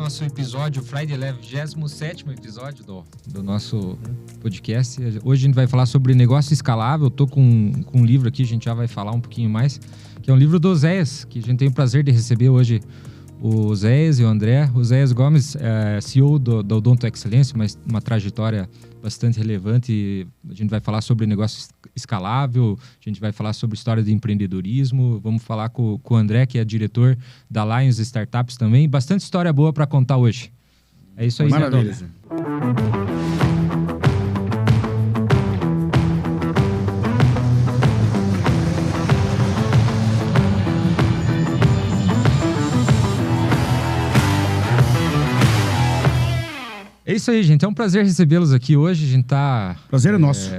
nosso episódio Friday Live, 27º episódio do nosso podcast. Hoje a gente vai falar sobre negócio escalável. Eu tô com um livro aqui, a gente já vai falar um pouquinho mais, que é um livro do Oséias, que a gente tem o prazer de receber hoje o Oséias e o André. O Oséias Gomes é CEO da Odonto Excelência, uma trajetória bastante relevante. A gente vai falar sobre negócio escalável, a gente vai falar sobre história de empreendedorismo, vamos falar com o André, que é diretor da Lions Startups também. Bastante história boa para contar hoje. É isso aí, maravilha. Né, É isso aí, gente. É um prazer recebê-los aqui hoje. A gente tá... Prazer é nosso.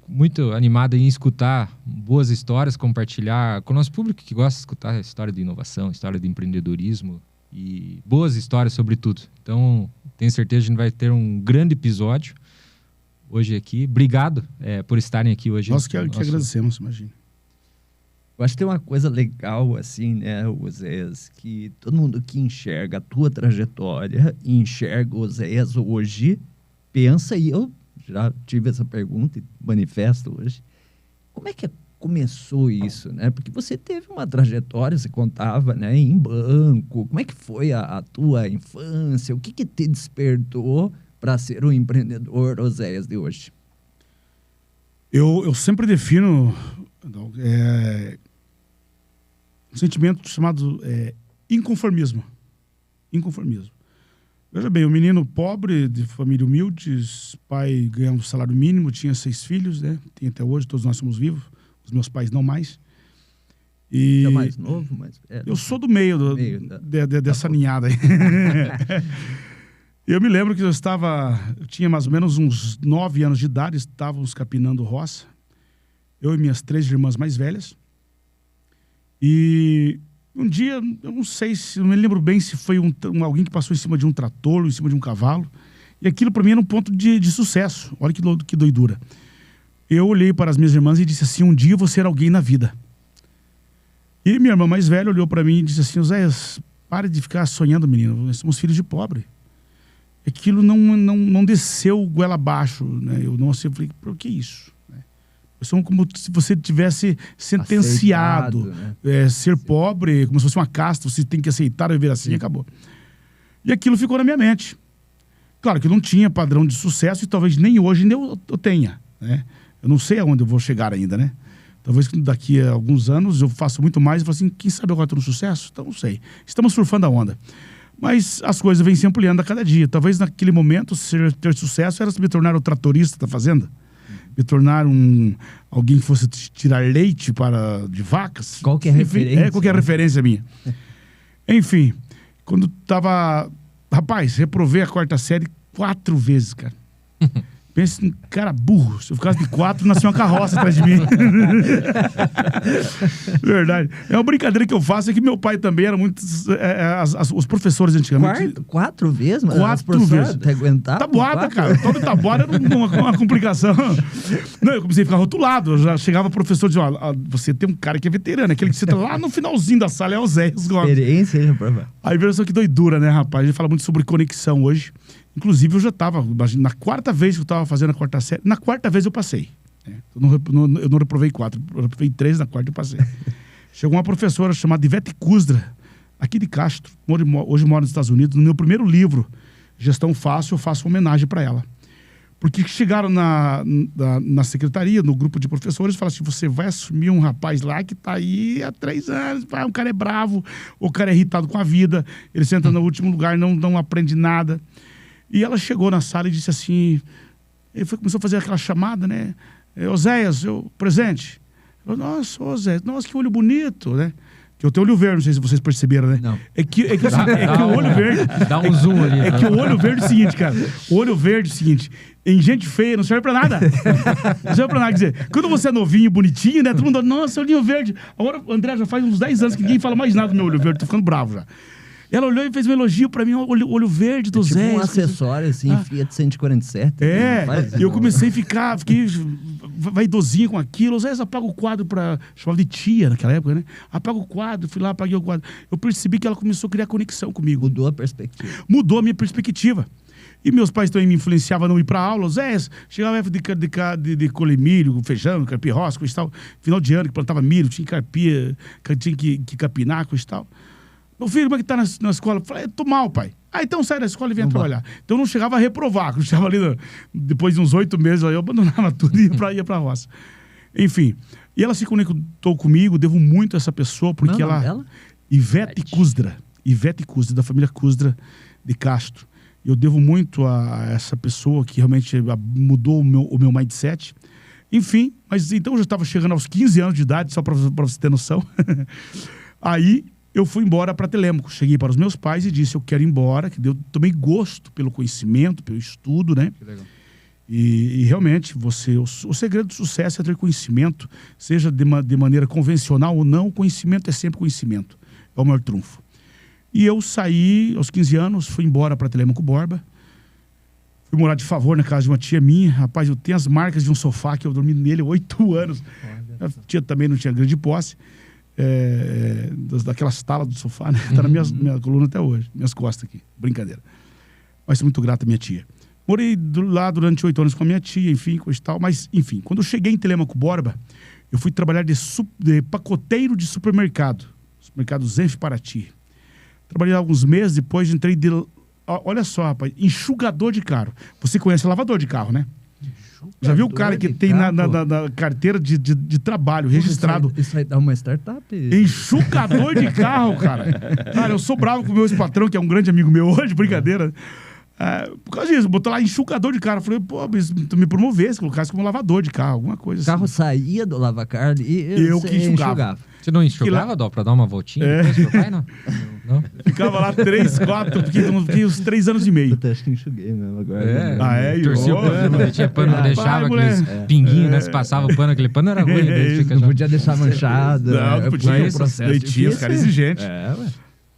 Muito animado em escutar boas histórias, compartilhar com o nosso público que gosta de escutar história de inovação, história de empreendedorismo e boas histórias sobre tudo. Então, tenho certeza que a gente vai ter um grande episódio hoje aqui. Obrigado por estarem aqui hoje. Nós que agradecemos, imagina. Eu acho que tem uma coisa legal, assim, né, Oséias, que todo mundo que enxerga a tua trajetória, enxerga o Oséias hoje, pensa, e eu já tive essa pergunta e manifesto hoje, como é que começou isso, né? Porque você teve uma trajetória, você contava, né, em banco, como é que foi a tua infância, o que te despertou para ser o empreendedor Oséias de hoje? Eu sempre defino um sentimento chamado inconformismo. Inconformismo. Veja bem, um menino pobre, de família humilde, pai ganhava um salário mínimo, tinha 6 filhos, né? Tem até hoje, todos nós somos vivos. Os meus pais não mais. E é mais novo, mas... eu sou do meio, dessa ninhada aí. Eu me lembro que eu tinha mais ou menos uns 9 anos de idade, estávamos capinando roça. Eu e minhas 3 irmãs mais velhas. E um dia, eu não me lembro bem se foi alguém que passou em cima de um trator, ou em cima de um cavalo. E aquilo para mim era um ponto de sucesso. Olha que doidura. Eu olhei para as minhas irmãs e disse assim, um dia eu vou ser alguém na vida. E minha irmã mais velha olhou para mim e disse assim, Oséias, pare de ficar sonhando, menino. Nós somos filhos de pobre. Aquilo não desceu goela abaixo, né? Eu falei, por que isso? São como se você tivesse sentenciado. Aceitado, né? Ser pobre, como se fosse uma casta, você tem que aceitar viver assim, e acabou. E aquilo ficou na minha mente. Claro que eu não tinha padrão de sucesso e talvez nem hoje ainda eu tenha, né? Eu não sei aonde eu vou chegar ainda, né? Talvez daqui a alguns anos eu faça muito mais e falo assim, quem sabe agora eu estou no sucesso? Então não sei. Estamos surfando a onda. Mas as coisas vêm se ampliando a cada dia. Talvez naquele momento ter sucesso era me tornar o tratorista da fazenda. Me tornar alguém que fosse tirar leite de vacas. Qualquer referência. Qualquer referência minha. Enfim, quando tava... Rapaz, reprovei a 4ª série 4 vezes, cara. Pensa em cara burro. Se eu ficasse de 4, nasceu uma carroça atrás de mim. Verdade. É uma brincadeira que eu faço, é que meu pai também era muito... os professores antigamente... 4 vezes? Mas 4 vezes. Tabuada, cara. Toda tabuada era uma complicação. Não, eu comecei a ficar rotulado. Eu já chegava professor de... você tem um cara que é veterano, aquele que senta lá no finalzinho da sala, é o Oséias Gomes. Experiência, rapaz. Aí veja só que doidura, né, rapaz? A gente fala muito sobre conexão hoje. Inclusive, eu já estava, na 4ª vez que eu estava fazendo a 4ª série, na 4ª vez eu passei. Eu não reprovei 4, eu reprovei 3, na 4ª eu passei. Chegou uma professora chamada Ivete Kuzdra, aqui de Castro, hoje mora nos Estados Unidos. No meu primeiro livro, Gestão Fácil, eu faço uma homenagem para ela. Porque chegaram na secretaria, no grupo de professores, e falaram assim, você vai assumir um rapaz lá que está aí há 3 anos, o cara é bravo, o cara é irritado com a vida, ele senta no último lugar, não aprende nada. E ela chegou na sala e disse assim, começou a fazer aquela chamada, né? Oséias, presente. Eu, nossa, Oséias, nossa, que olho bonito, né? Que eu tenho olho verde, não sei se vocês perceberam, né? Não. É que o olho verde... Dá um zoom ali. É que o olho verde é o seguinte, cara. O olho verde é o seguinte, em gente feia não serve pra nada. Não serve pra nada. Quer dizer, quando você é novinho, bonitinho, né? Todo mundo, nossa, olhinho verde. Agora, o André já faz uns 10 anos que ninguém fala mais nada do meu olho verde. Tô ficando bravo já. Ela olhou e fez um elogio pra mim, olho verde do tipo Zé. um acessório, assim, Fiat 147. E eu comecei a fiquei vaidosinho com aquilo. O Zé apaga o quadro pra... Chamava de tia naquela época, né? Apaga o quadro, fui lá, apaguei o quadro. Eu percebi que ela começou a criar conexão comigo. Mudou a perspectiva. Mudou a minha perspectiva. E meus pais também me influenciavam a não ir pra aula. Zé, chegava a época de colher milho, feijão, carpir roça, coisa e tal. Final de ano, que plantava milho, tinha que capinar, coisa e tal. Meu filho, como é que tá na escola? Eu falei, tô mal, pai. Então sai da escola e vem trabalhar. Então eu não chegava a reprovar. Eu chegava ali, depois de uns 8 meses, eu abandonava tudo e ia pra roça. Enfim. E ela se conectou comigo, devo muito a essa pessoa, porque ela... Ivete Kuzdra, da família Kuzdra de Castro. Eu devo muito a essa pessoa que realmente mudou o meu mindset. Enfim, mas então eu já estava chegando aos 15 anos de idade, só para você ter noção. Aí eu fui embora para Telêmaco. Cheguei para os meus pais e disse, eu quero ir embora, que eu tomei gosto pelo conhecimento, pelo estudo, né? Que legal. E realmente, o segredo do sucesso é ter conhecimento, seja de maneira convencional ou não, o conhecimento é sempre conhecimento. É o maior trunfo. E eu saí aos 15 anos, fui embora para Telêmaco Borba. Fui morar de favor na casa de uma tia minha. Rapaz, eu tenho as marcas de um sofá que eu dormi nele há 8 anos. A tia também não tinha grande posse. Daquelas talas do sofá, né? Tá na minha coluna até hoje. Minhas costas aqui. Brincadeira. Mas sou muito grato à minha tia. Morei lá durante 8 anos com a minha tia, enfim, coisa e tal. Mas, enfim, quando eu cheguei em Telêmaco Borba, eu fui trabalhar de pacoteiro de supermercado. Supermercado Zenf Paraty. Trabalhei alguns meses, depois entrei de... Olha só, rapaz, enxugador de carro. Você conhece lavador de carro, né? Já viu o cara que tem na carteira de trabalho registrado? Isso aí dá uma startup. Enxugador de carro, cara. Cara, eu sou bravo com o meu ex-patrão, que é um grande amigo meu hoje, brincadeira. Por causa disso, botou lá enxugador de carro. Eu falei, pô, tu me promovesse, colocasse como lavador de carro, alguma coisa assim. O carro saía do lavacar e eu que enxugava. Você não enxugava, Dó, pra dar uma voltinha depois pro pai, não? Não? Ficava lá 3, 4, fiquei uns 3 anos e meio. Eu acho que enxuguei mesmo agora. Torcia o pano, tinha pano, deixava aqueles pinguinhos, né? Se passava o pano, aquele pano era ruim. Não podia deixar manchado. Não podia. Tinha os caras exigentes. Ué.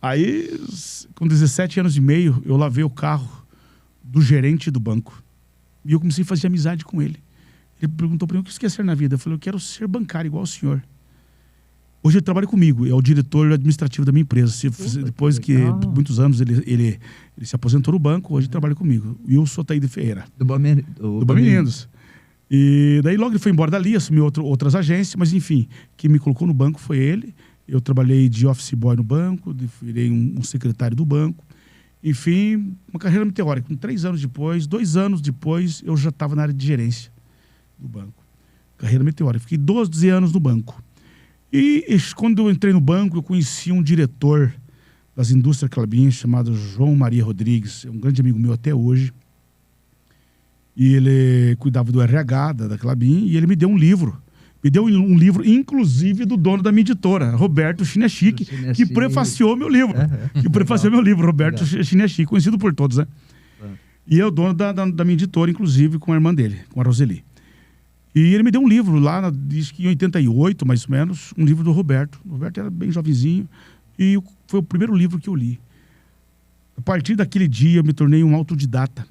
Aí, com 17 anos e meio, eu lavei o carro do gerente do banco. E eu comecei a fazer amizade com ele. Ele perguntou para mim, o que você quer ser na vida? Eu falei, eu quero ser bancário igual o senhor. Hoje ele trabalha comigo, é o diretor administrativo da minha empresa. Depois que, por muitos anos, ele se aposentou no banco, hoje ele trabalha comigo. Wilson Ataíde Ferreira. Do Bamerindos. E daí logo ele foi embora dali, assumiu outras agências, mas enfim, quem me colocou no banco foi ele. Eu trabalhei de office boy no banco, virei um secretário do banco. Enfim, uma carreira meteórica. Com 2 anos depois, eu já estava na área de gerência do banco. Carreira meteórica. Fiquei 12 anos no banco. E quando eu entrei no banco, eu conheci um diretor das indústrias Klabin, chamado João Maria Rodrigues. É um grande amigo meu até hoje. E ele cuidava do RH da Klabin, e ele me deu um livro. Me deu um livro, inclusive, do dono da minha editora, Roberto Chinachique, que prefaciou meu livro. Roberto Chinachique, conhecido por todos, né? E é o dono da minha editora, inclusive, com a irmã dele, com a Roseli. E ele me deu um livro lá, diz que em 88, mais ou menos, um livro do Roberto. O Roberto era bem jovenzinho e foi o primeiro livro que eu li. A partir daquele dia, eu me tornei um autodidata.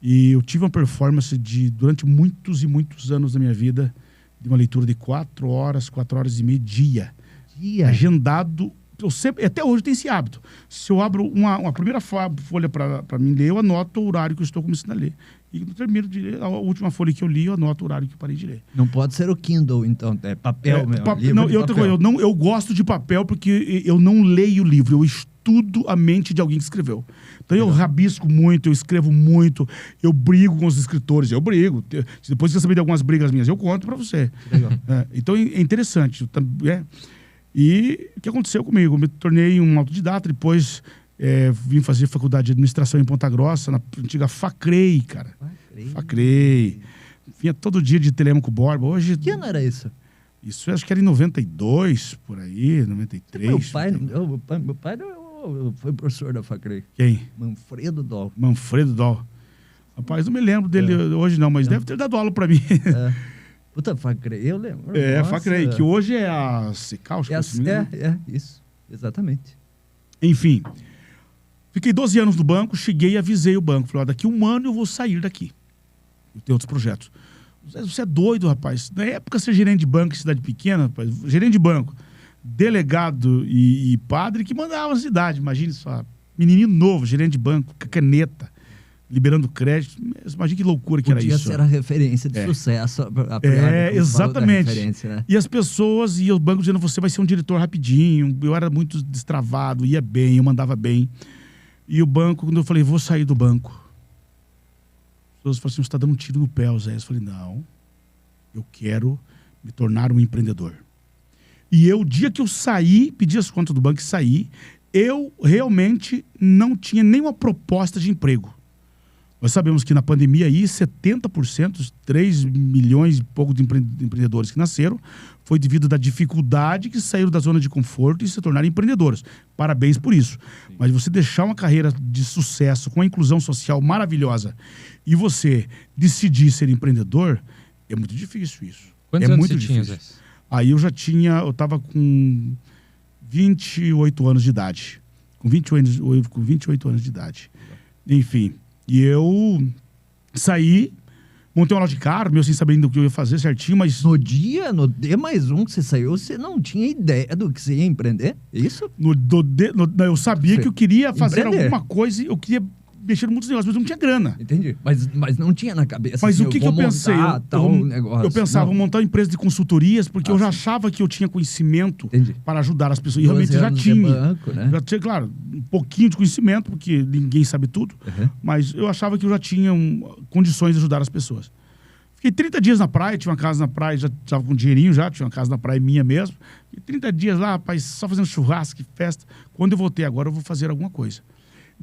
E eu tive uma performance durante muitos e muitos anos da minha vida, de uma leitura de 4 horas e meia dia. Agendado. Eu sempre, até hoje tem esse hábito. Se eu abro uma primeira folha para mim ler, eu anoto o horário que eu estou começando a ler. E no termino de ler, a última folha que eu li, eu anoto o horário que eu parei de ler. Não pode ser o Kindle, então. É papel mesmo. Eu gosto de papel porque eu não leio o livro, eu estudo a mente de alguém que escreveu. Então eu rabisco muito, eu escrevo muito, eu brigo com os escritores, eu brigo. Depois que você saber de algumas brigas minhas, eu conto para você. Então é interessante. E o que aconteceu comigo? Eu me tornei um autodidata, depois vim fazer faculdade de administração em Ponta Grossa, na antiga Facrei, cara. Facrei. Vinha todo dia de Telêmaco Borba. Hoje... Que ano era isso? Isso eu acho que era em 92, por aí, 93. Meu pai foi professor da Facrei. Quem? Manfredo Doll. Rapaz, não me lembro dele hoje não, mas deve ter dado aula pra mim. Puta, Facrei, eu lembro. Facrei, que hoje é a Secal, isso, exatamente. Enfim, fiquei 12 anos no banco, cheguei e avisei o banco. Falei, ó, daqui 1 ano eu vou sair daqui. Eu tenho outros projetos. Você é doido, rapaz. Na época, ser gerente de banco em cidade pequena, rapaz, gerente de banco, delegado e padre que mandava a cidade. Imagine só, menininho novo, gerente de banco, com caneta, liberando crédito. Imagina que loucura que era isso. Podia ser a referência de sucesso. Exatamente. Né? E as pessoas e o banco dizendo, você vai ser um diretor rapidinho. Eu era muito destravado, ia bem, eu mandava bem. E o banco, quando eu falei, vou sair do banco, as pessoas falaram assim, você está dando um tiro no pé, Zé. Eu falei, não, eu quero me tornar um empreendedor. E eu, o dia que eu saí, pedi as contas do banco e saí, eu realmente não tinha nenhuma proposta de emprego. Nós sabemos que na pandemia aí, 70%, 3 milhões e pouco de empreendedores que nasceram, foi devido da dificuldade que saíram da zona de conforto e se tornaram empreendedores. Parabéns por isso. Sim. Mas você deixar uma carreira de sucesso, com a inclusão social maravilhosa, e você decidir ser empreendedor, é muito difícil isso. Quantos anos você tinha, Zé? Aí eu estava com 28 anos de idade. Com 28 anos de idade. Enfim, e eu saí, montei uma loja de carro, meio sem saber ainda o que eu ia fazer certinho, mas... No D+1 que você saiu, você não tinha ideia do que você ia empreender? Isso? Eu sabia que eu queria fazer empreender. Alguma coisa, eu queria mexer em muitos negócios, mas eu não tinha grana. Entendi. Mas não tinha na cabeça. Mas assim, o que eu pensei? Eu pensava, vou montar uma empresa de consultorias, porque eu já achava que eu tinha conhecimento para ajudar as pessoas. E realmente já tinha. Banco, né? Já tinha, claro, um pouquinho de conhecimento, porque ninguém sabe tudo. Mas eu achava que eu já tinha condições de ajudar as pessoas. Fiquei 30 dias na praia, tinha uma casa na praia, já estava com dinheirinho já, tinha uma casa na praia minha mesmo. Fiquei 30 dias lá, rapaz, só fazendo churrasco e festa. Quando eu voltei agora, eu vou fazer alguma coisa.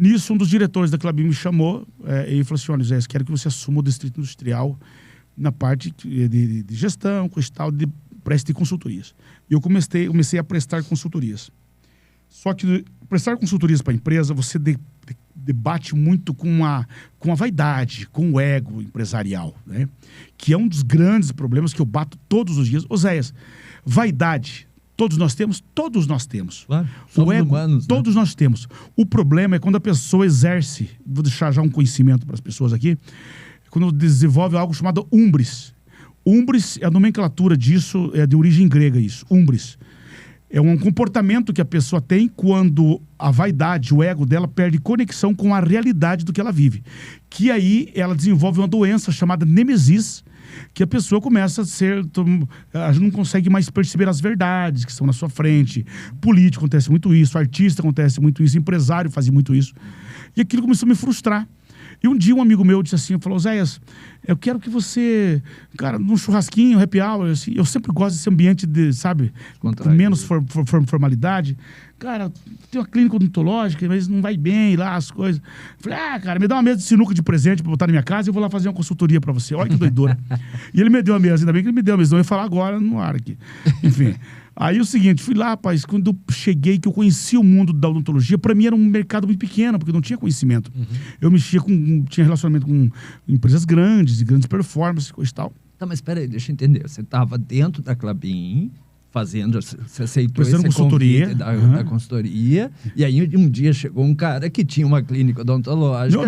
Nisso, um dos diretores da Klabin me chamou e falou assim, olha, Zé, quero que você assuma o distrito industrial na parte de gestão, coisa e tal, de preste consultorias. E eu comecei a prestar consultorias. Só que prestar consultorias para a empresa, você debate muito com a vaidade, com o ego empresarial, né? Que é um dos grandes problemas que eu bato todos os dias. Oséias, vaidade... Todos nós temos? Todos nós temos. Claro, o ego, humanos, todos nós temos. O problema é quando a pessoa exerce, vou deixar já um conhecimento para as pessoas aqui, quando desenvolve algo chamado umbris. Umbris, a nomenclatura disso é de origem grega isso, umbris. É um comportamento que a pessoa tem quando a vaidade, o ego dela perde conexão com a realidade do que ela vive. Que aí ela desenvolve uma doença chamada nemesis, que a pessoa começa a ser... A gente não consegue mais perceber as verdades que estão na sua frente. Político acontece muito isso, artista acontece muito isso, empresário fazia muito isso. E aquilo começou a me frustrar. E um dia um amigo meu disse assim, falou, Zéias, eu quero que você, cara, num churrasquinho, happy hour, assim, eu sempre gosto desse ambiente de, sabe, com menos formalidade. Cara, tem uma clínica odontológica, mas não vai bem lá as coisas. Falei, cara, me dá uma mesa de sinuca de presente pra botar na minha casa e eu vou lá fazer uma consultoria pra você. Olha que doidura. E ele me deu a mesa, ainda bem que ele me deu a mesa, não ia falar agora no ar aqui. Enfim. Aí o seguinte, fui lá, rapaz, quando eu cheguei, que eu conheci o mundo da odontologia, para mim era um mercado muito pequeno, porque eu não tinha conhecimento. Eu tinha relacionamento com empresas grandes, de grandes performances, coisa e tal. Tá, mas espera aí, deixa eu entender. Você estava dentro da Klabin, fazendo, você aceitou esse consultoria da consultoria, e aí um dia chegou um cara que tinha uma clínica odontológica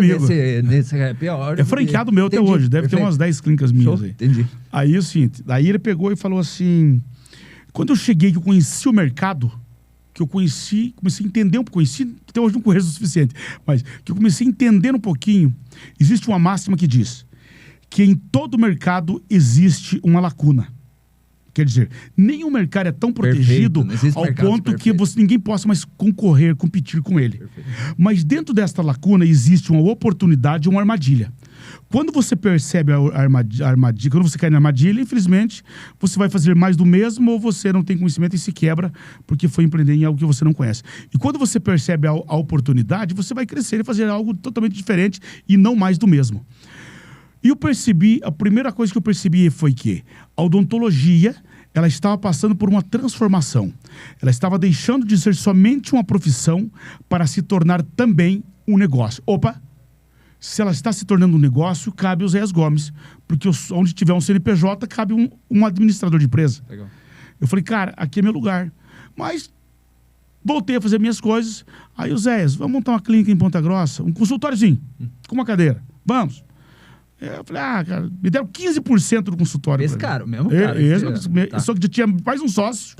nesse happy hour. É franqueado meu até hoje, deve ter umas 10 clínicas minhas aí. Entendi. Aí o seguinte, daí ele pegou e falou assim... Quando eu cheguei, que eu conheci o mercado, que eu comecei a entender um pouco, até hoje não conheço o suficiente, mas que eu comecei a entender um pouquinho, existe uma máxima que diz que em todo mercado existe uma lacuna. Quer dizer, nenhum mercado é tão protegido ao ponto que ninguém possa mais competir com ele. Perfeito. Mas dentro desta lacuna existe uma oportunidade, uma armadilha. Quando você percebe a armadilha, quando você cai na armadilha, infelizmente, você vai fazer mais do mesmo ou você não tem conhecimento e se quebra porque foi empreender em algo que você não conhece. E quando você percebe a oportunidade, você vai crescer e fazer algo totalmente diferente e não mais do mesmo. E eu percebi, a primeira coisa que eu percebi foi que a odontologia, ela estava passando por uma transformação. Ela estava deixando de ser somente uma profissão para se tornar também um negócio. Opa! Se ela está se tornando um negócio, cabe aos Zéias Gomes. Porque onde tiver um CNPJ, cabe um administrador de empresa. Legal. Eu falei, cara, aqui é meu lugar. Mas Voltei a fazer minhas coisas. Aí o Zéias, vamos montar uma clínica em Ponta Grossa, um consultóriozinho, com uma cadeira. Vamos. Eu falei, cara, me deram 15% do consultório. Esse caro mesmo? Tá. Só que já tinha mais um sócio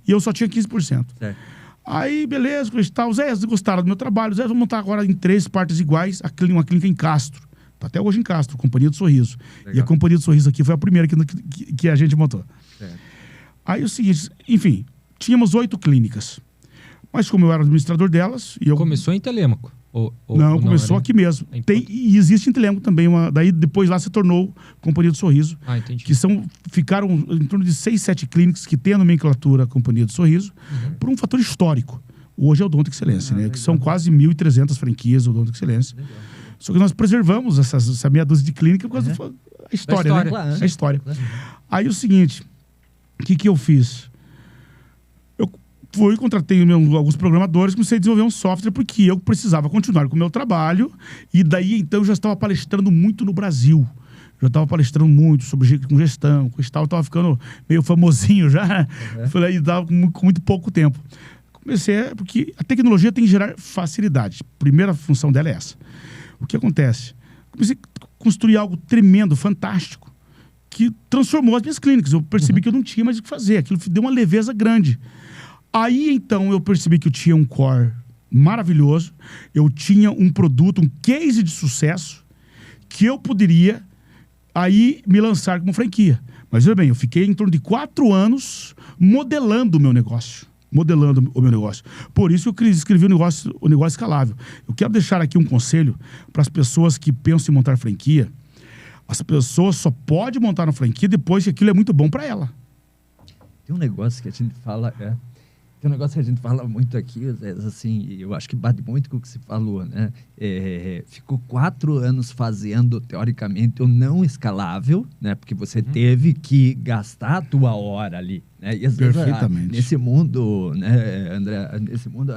e eu só tinha 15%. Certo. Aí, beleza, os Zéias gostaram do meu trabalho. Zéias, vamos montar agora em 3 partes iguais uma clínica em Castro. Tá até hoje em Castro, Companhia do Sorriso. Legal. E a Companhia do Sorriso aqui foi a primeira que a gente montou. Certo. Aí o seguinte, enfim, tínhamos 8 clínicas. Mas como eu era administrador delas... Começou em Telêmaco? Não, começou aqui mesmo. E existe em Telêmaco também. Daí depois lá se tornou Companhia do Sorriso. Entendi. Que ficaram em torno de 6, 7 clínicas que têm a nomenclatura Companhia do Sorriso, por um fator histórico. Hoje é o Odonto Excelência, né? Que são quase 1.300 franquias do Odonto Excelência. Legal. Só que nós preservamos essa meia dúzia de clínica por causa da história, né? Claro. A história. Aí o seguinte, o que eu fiz? Eu contratei alguns programadores, comecei a desenvolver um software porque eu precisava continuar com o meu trabalho e daí então eu já estava palestrando muito no Brasil. Já estava palestrando muito sobre gestão, com tal, estava ficando meio famosinho já. Falei, dava com muito pouco tempo. Comecei, porque a tecnologia tem que gerar facilidade. A primeira função dela é essa. O que acontece? Comecei a construir algo tremendo, fantástico, que transformou as minhas clínicas. Eu percebi que eu não tinha mais o que fazer. Aquilo deu uma leveza grande. Aí, então, eu percebi que eu tinha um core maravilhoso, eu tinha um produto, um case de sucesso, que eu poderia aí me lançar como franquia. Mas, veja bem, eu fiquei em torno de 4 anos modelando o meu negócio. Por isso eu escrevi o negócio escalável. Eu quero deixar aqui um conselho para as pessoas que pensam em montar franquia. As pessoas só podem montar uma franquia depois que aquilo é muito bom para ela. Tem um negócio que a gente fala... Tem um negócio que a gente fala muito aqui, assim, eu acho que bate muito com o que você falou, né? Ficou 4 anos fazendo, teoricamente, o não escalável, né? Porque você teve que gastar a tua hora ali, né? E às vezes, nesse mundo, né, André, nesse mundo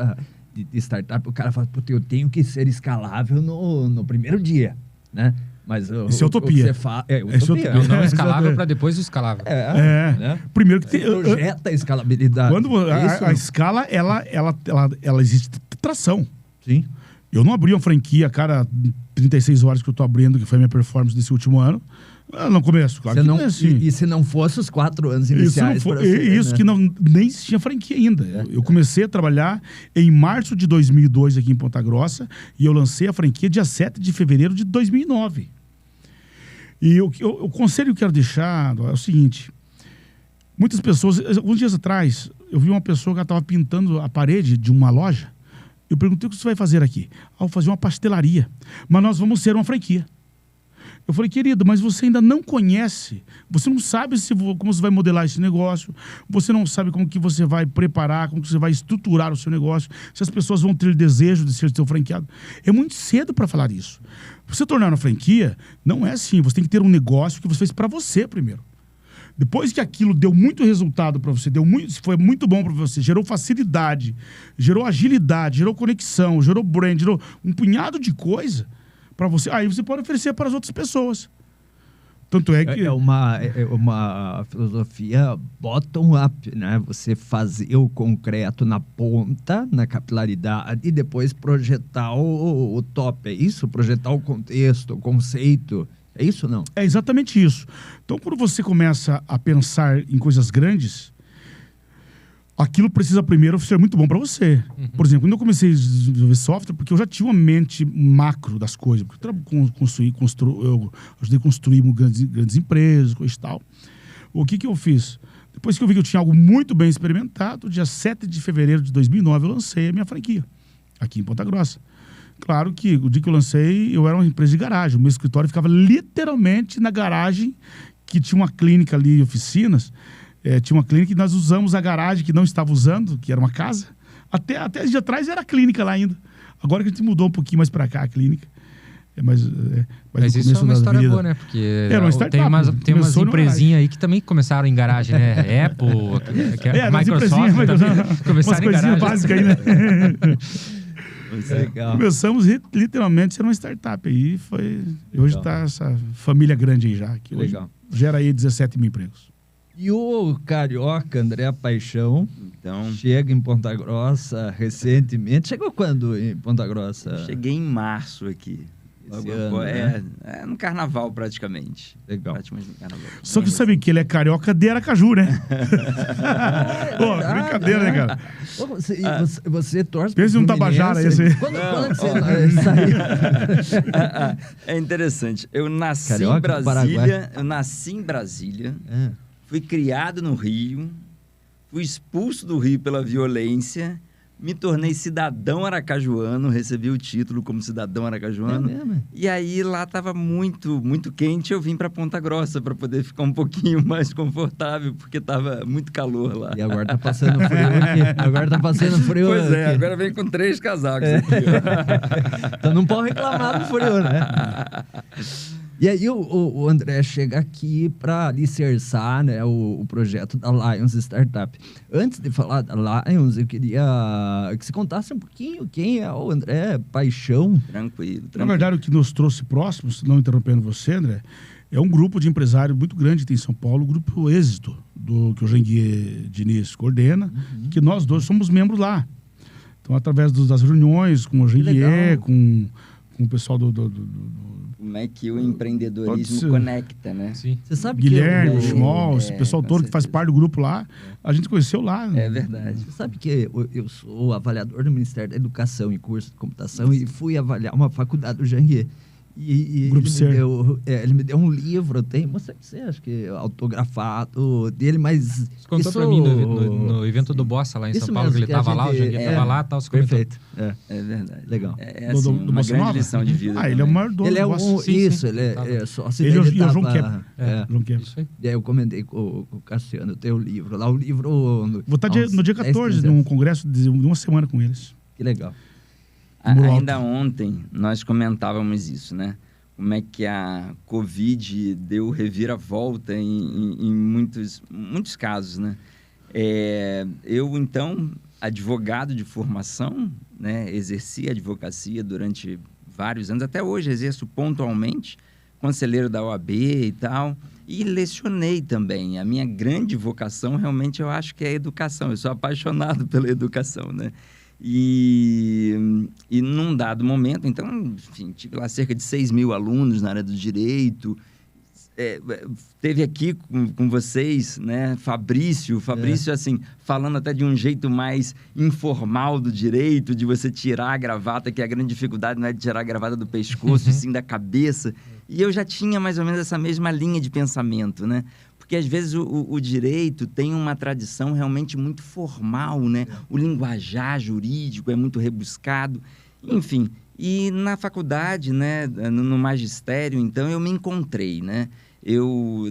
de startup, o cara fala, puta, eu tenho que ser escalável no primeiro dia, né? Mas isso é utopia. Utopia. É o não escalável para depois o escalável. Né? Primeiro que projeta a escalabilidade. Quando a escala, ela existe tração. Sim. Eu não abri uma franquia, cara, 36 horas que eu tô abrindo, que foi a minha performance desse último ano. No começo, claro que não é assim. E se não fosse os 4 anos iniciais isso, né? Que nem tinha franquia ainda. Eu comecei a trabalhar em março de 2002 aqui em Ponta Grossa e eu lancei a franquia dia 7 de fevereiro de 2009. E o conselho que eu quero deixar é o seguinte. Muitas pessoas... Alguns dias atrás, eu vi uma pessoa que estava pintando a parede de uma loja. Eu perguntei o que você vai fazer aqui. Eu vou fazer uma pastelaria. Mas nós vamos ser uma franquia. Eu falei, querido, mas você ainda não conhece, você não sabe como você vai modelar esse negócio, você não sabe como que você vai preparar, como que você vai estruturar o seu negócio, se as pessoas vão ter desejo de ser seu franqueado. É muito cedo para falar isso. Você tornar uma franquia, não é assim, você tem que ter um negócio que você fez para você primeiro. Depois que aquilo deu muito resultado para você, foi muito bom para você, gerou facilidade, gerou agilidade, gerou conexão, gerou brand, gerou um punhado de coisa... para você, aí você pode oferecer para as outras pessoas. Tanto é que... É uma filosofia bottom-up, né? Você fazer o concreto na ponta, na capilaridade, e depois projetar o top. É isso? Projetar o contexto, o conceito. É isso ou não? É exatamente isso. Então, quando você começa a pensar em coisas grandes... aquilo precisa primeiro ser muito bom para você. Por exemplo, quando eu comecei a desenvolver software, porque eu já tinha uma mente macro das coisas, porque eu ajudei a construir grandes empresas, coisa e tal. O que eu fiz? Depois que eu vi que eu tinha algo muito bem experimentado, dia 7 de fevereiro de 2009, eu lancei a minha franquia, aqui em Ponta Grossa. Claro que o dia que eu lancei, eu era uma empresa de garagem. O meu escritório ficava literalmente na garagem, que tinha uma clínica ali, oficinas. Tinha uma clínica e nós usamos a garagem que não estava usando, que era uma casa. Até dia atrás era a clínica lá ainda. Agora que a gente mudou um pouquinho mais para cá a clínica. Mas isso é uma história boa, né? Porque tem umas empresinhas aí que também começaram em garagem, né? Apple, Microsoft também começaram em garagem. Básicas aí, né? Legal. Começamos literalmente a ser uma startup aí. Hoje está essa família grande aí já. Que hoje gera aí 17 mil empregos. E o carioca André Paixão Então, Chega em Ponta Grossa recentemente. Chegou quando em Ponta Grossa? cheguei em março aqui. Logo Esse ano, ano, né? no carnaval, praticamente. Legal. Praticamente no carnaval. Só que sabe que ele é carioca de Aracaju, né? Pô, verdade, brincadeira, né, cara? Ô, Você torce Pensa pro num Tabajara Fluminense? esse aí. Quando Não, que você saiu? É interessante. Eu nasci Carioca em do Brasília. Eu nasci em Brasília. É. Fui criado no Rio. Fui expulso do Rio pela violência. Me tornei cidadão aracajuano. Recebi o título como cidadão aracajuano. É mesmo? E aí lá estava muito, muito quente. Eu vim para Ponta Grossa para poder ficar um pouquinho mais confortável, porque estava muito calor lá. E agora tá passando frio aqui. Agora tá passando frio Pois é, aqui. agora vem com 3 casacos aqui. Então não pode reclamar do frio, né? E aí o André chega aqui para alicerçar, né, o projeto da Lions Startup. Antes de falar da Lions, eu queria que você contasse um pouquinho quem é o André Paixão. Tranquilo. Na verdade, o que nos trouxe próximos, não interrompendo você, André, é um grupo de empresários muito grande que tem em São Paulo, o Grupo Êxito, que o Janguier Diniz coordena, que nós dois somos membros lá. Então, através das reuniões com o Janguier, com o pessoal Como é que o Pode empreendedorismo ser. conecta, né? Sim. Você sabe Guilherme, que o Schmoll, esse É, pessoal com todo que faz certeza. parte do grupo lá, a gente conheceu lá. É verdade. Você sabe que eu sou avaliador do Ministério da Educação em curso de computação e fui avaliar uma faculdade do Janguier. E Grupo C. ele me deu um livro, eu tenho, mostrei pra você, acho que autografado dele, mas Você contou isso... pra mim no evento do Bossa lá em Isso São Paulo, mesmo, que ele tava a lá, o gente- Janguier tava lá e tal, você comentou. Perfeito. É verdade. Legal. É Do assim, Bossa uma grande Nova? lição de vida. Ah, ele é o também. maior dono Ele é do Bossa. um... Sim, isso, sim, ele é, tava. é sócio Ele e o dele João tava- Kepler. é. João Kepler. Isso aí. E aí eu comentei com o Cassiano, eu tenho o livro lá, o livro... Vou estar no dia 14, 10, num congresso de uma semana com eles. Que legal. Muro Ainda alto. ontem nós comentávamos isso, né? Como é que a Covid deu reviravolta em muitos casos, né? Eu, então, advogado de formação, né? Exerci a advocacia durante vários anos, até hoje exerço pontualmente, conselheiro da OAB e tal, e lecionei também. A minha grande vocação, realmente, eu acho que é a educação. Eu sou apaixonado pela educação, né? E num dado momento, então, enfim, tive lá cerca de 6 mil alunos na área do direito. Teve aqui com vocês, né, Fabrício, assim, falando até de um jeito mais informal do direito, de você tirar a gravata, que a grande dificuldade não é de tirar a gravata do pescoço, e sim da cabeça. E eu já tinha mais ou menos essa mesma linha de pensamento, né? Porque, às vezes, o direito tem uma tradição realmente muito formal, né? O linguajar jurídico é muito rebuscado. Enfim, e na faculdade, né? No magistério, então, eu me encontrei, né? Eu,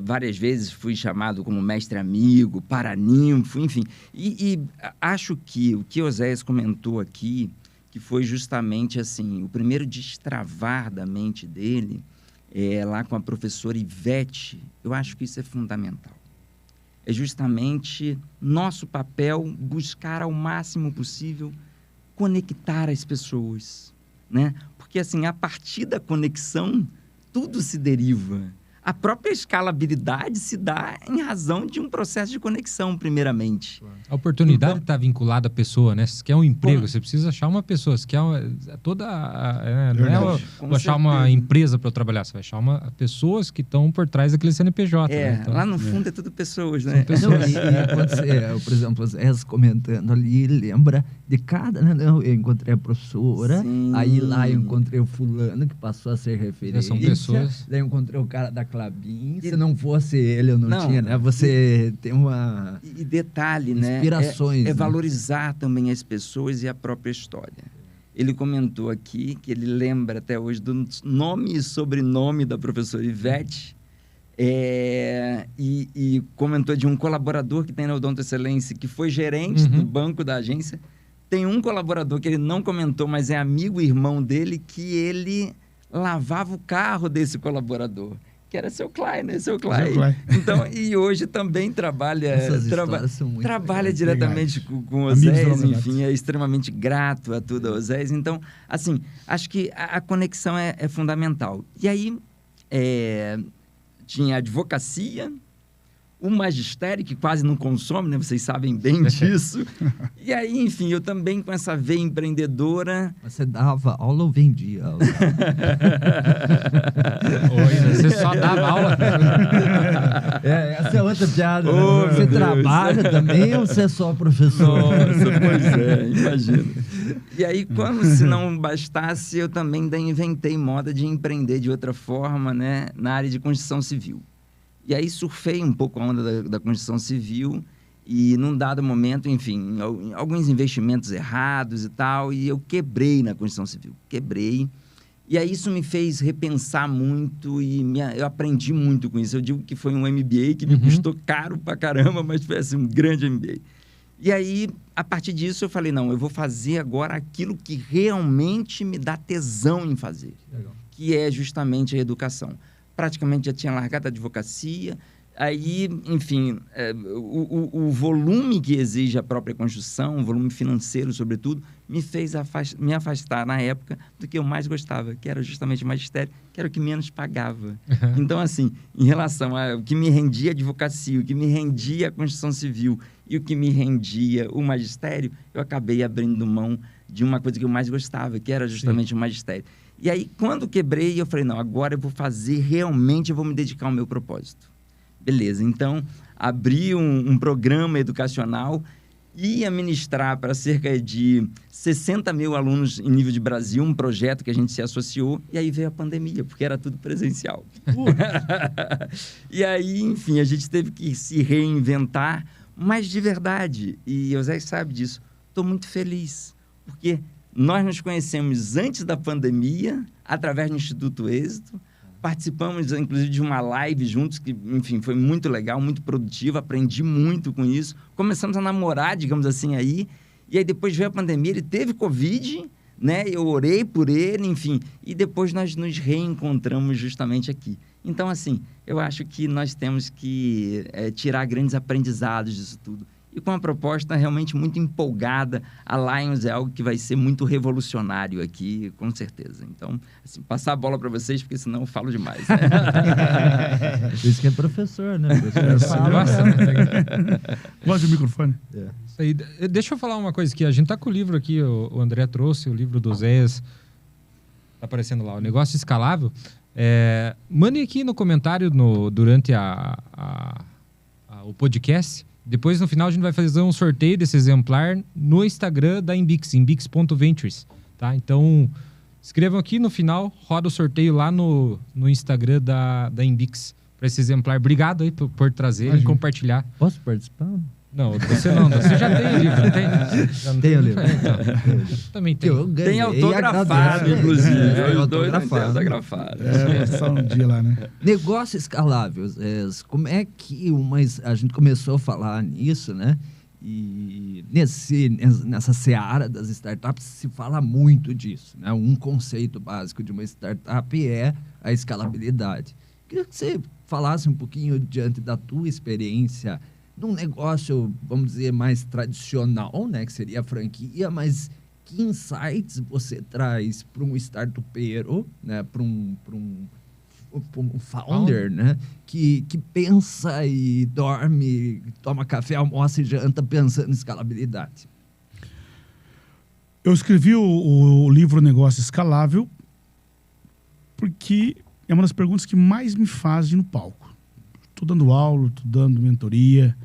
várias vezes, fui chamado como mestre amigo, paraninfo, enfim. E acho que o que Oséias comentou aqui, que foi justamente, assim, o primeiro destravar da mente dele... lá com a professora Ivete, eu acho que isso é fundamental. É justamente nosso papel buscar ao máximo possível conectar as pessoas, né? Porque, assim, a partir da conexão, tudo se deriva. A própria escalabilidade se dá em razão de um processo de conexão, primeiramente. A oportunidade Então- está vinculada à pessoa, né? Se quer um emprego, Com- você precisa achar uma pessoa. Se quer não é Verdade. vou achar uma empresa para eu trabalhar, você vai achar pessoas que estão por trás daquele CNPJ. né? Então, Lá no fundo é tudo pessoas, né? São Não, e quando você, por exemplo, Zé comentando ali, lembra de cada... Né? Não, eu encontrei a professora, Sim. aí lá eu encontrei o fulano que passou a ser referência. São pessoas. Daí eu encontrei o cara da Clabin. Se não fosse ele, eu não Não. tinha, né? Você tem uma... E detalhe, né? Inspirações, É né? valorizar também as pessoas e a própria história. Ele comentou aqui que ele lembra até hoje do nome e sobrenome da professora Ivete. E comentou de um colaborador que tem na Odonto Excelência, que foi gerente do banco da agência. Tem um colaborador que ele não comentou, mas é amigo e irmão dele, que ele lavava o carro desse colaborador, que era seu Clay, né? Seu Clay. Então, e hoje também trabalha... Essas histórias são muito trabalha legais. diretamente com o Amigos da Oséias, Longa enfim, é extremamente grato a tudo a Oséias. Então, assim, acho que a conexão é fundamental. E aí, tinha a advocacia, o magistério, que quase não consome, né? Vocês sabem bem disso. E aí, enfim, eu também com essa veia empreendedora... Você dava aula ou vendia aula? Você só dava aula? Essa é outra piada. Oh, né? Você trabalha também ou você é só professor? Nossa, pois é, imagina. E aí, como se não bastasse, eu também ainda inventei moda de empreender de outra forma, né? Na área de construção civil. E aí surfei um pouco a onda da construção civil e num dado momento, enfim, alguns investimentos errados e tal, e eu quebrei na construção civil. Quebrei. E aí isso me fez repensar muito e eu aprendi muito com isso. Eu digo que foi um MBA que me custou caro pra caramba, mas foi assim, um grande MBA. E aí, a partir disso, eu falei, não, eu vou fazer agora aquilo que realmente me dá tesão em fazer. Legal. Que é justamente a educação. Praticamente já tinha largado a advocacia, aí, enfim, o volume que exige a própria construção, o volume financeiro, sobretudo, me fez me afastar, na época, do que eu mais gostava, que era justamente o magistério, que era o que menos pagava. Então, assim, em relação ao que me rendia a advocacia, o que me rendia a construção civil e o que me rendia o magistério, eu acabei abrindo mão de uma coisa que eu mais gostava, que era justamente o magistério. E aí, quando quebrei, eu falei, não, agora eu vou fazer, realmente eu vou me dedicar ao meu propósito. Beleza, então, abri um programa educacional, ia ministrar para cerca de 60 mil alunos em nível de Brasil, um projeto que a gente se associou, e aí veio a pandemia, porque era tudo presencial. E aí, enfim, a gente teve que se reinventar, mas de verdade, e o Zé sabe disso, estou muito feliz, porque... Nós nos conhecemos antes da pandemia, através do Instituto Êxito. Participamos, inclusive, de uma live juntos, que, enfim, foi muito legal, muito produtiva. Aprendi muito com isso. Começamos a namorar, digamos assim, aí. E aí, depois veio a pandemia, ele teve Covid, né? Eu orei por ele, enfim. E depois nós nos reencontramos justamente aqui. Então, assim, eu acho que nós temos que tirar grandes aprendizados disso tudo. E com uma proposta realmente muito empolgada, a Lions é algo que vai ser muito revolucionário aqui, com certeza. Então, assim, passar a bola para vocês, porque senão eu falo demais. Né? Por isso que é professor, né? Professor Gosta do microfone? Isso aí. Deixa eu falar uma coisa aqui. A gente tá com o livro aqui, o André trouxe o livro do Zéias. Tá aparecendo lá, o Negócio Escalável. Mandem aqui no comentário durante o podcast. Depois, no final, a gente vai fazer um sorteio desse exemplar no Instagram da Inbix, inbix.ventures, tá? Então, escrevam aqui no final, roda o sorteio lá no Instagram da Inbix para esse exemplar. Obrigado aí por trazer e compartilhar. Posso participar? Não, você já tem o livro, não tem? Já não tem o livro. Também tem. Tem autografado, inclusive. Autografado. Só um dia lá, né? Negócio escalável. Como é que a gente começou a falar nisso, né? E nessa seara das startups se fala muito disso, né? Um conceito básico de uma startup é a escalabilidade. Queria que você falasse um pouquinho diante da tua experiência num negócio, vamos dizer, mais tradicional, né, que seria a franquia, mas que insights você traz para um startupeiro, né, para um founder, né, que pensa e dorme, toma café, almoça e janta pensando em escalabilidade? Eu escrevi o livro Negócio Escalável porque é uma das perguntas que mais me fazem no palco. Estou dando aula, estou dando mentoria.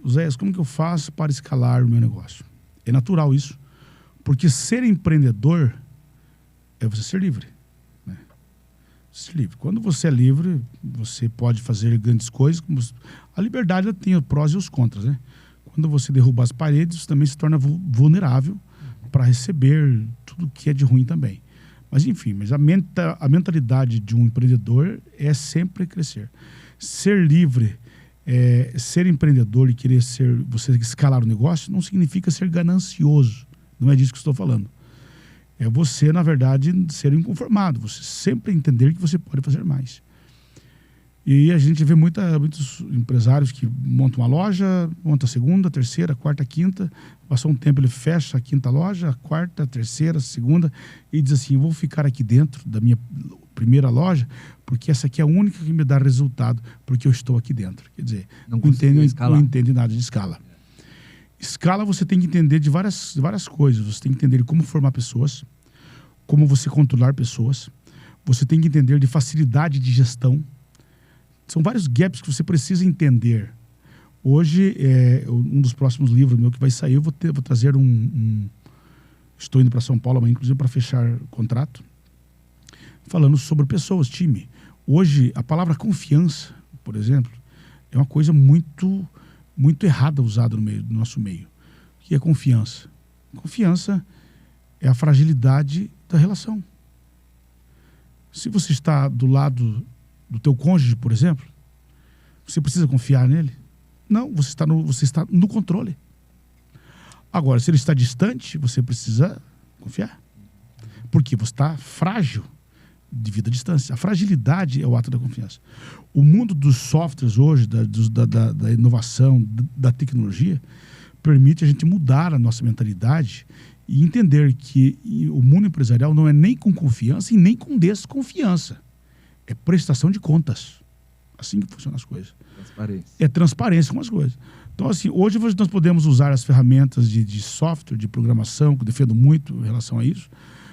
Zé, como que eu faço para escalar o meu negócio? É natural isso, porque ser empreendedor é você ser livre. Né? Ser livre. Quando você é livre, você pode fazer grandes coisas. A liberdade tem os prós e os contras. Né? Quando você derruba as paredes, você também se torna vulnerável para receber tudo que é de ruim também. Mas enfim, a mentalidade de um empreendedor é sempre crescer. Ser livre, ser empreendedor e querer você escalar o negócio não significa ser ganancioso. Não é disso que estou falando. É você, na verdade, ser inconformado. Você sempre entender que você pode fazer mais. E a gente vê muitos empresários que montam uma loja, monta a segunda, terceira, quarta, quinta. Passou um tempo, ele fecha a quinta loja, a quarta, a terceira, a segunda, e diz assim, vou ficar aqui dentro da minha primeira loja, porque essa aqui é a única que me dá resultado, porque eu estou aqui dentro. Não entende nada de escala. Escala você tem que entender de várias coisas. Você tem que entender como formar pessoas, como você controlar pessoas. Você tem que entender de facilidade de gestão. São vários gaps que você precisa entender. Hoje, um dos próximos livros meu que vai sair, eu vou trazer estou indo para São Paulo amanhã, inclusive, para fechar contrato, falando sobre pessoas, time. Hoje, a palavra confiança, por exemplo, é uma coisa muito, muito errada usada no nosso meio. O que é confiança? Confiança é a fragilidade da relação. Se você está do lado do teu cônjuge, por exemplo, você precisa confiar nele? Não, você está no controle. Agora, se ele está distante, você precisa confiar. Porque você está frágil devido à distância. A fragilidade é o ato da confiança. O mundo dos softwares hoje, da inovação, da tecnologia, permite a gente mudar a nossa mentalidade e entender que o mundo empresarial não é nem com confiança e nem com desconfiança. É prestação de contas. Assim que funcionam as coisas. Transparência. É transparência com as coisas. Então, assim, hoje nós podemos usar as ferramentas de software, de programação, que eu defendo muito em relação a isso,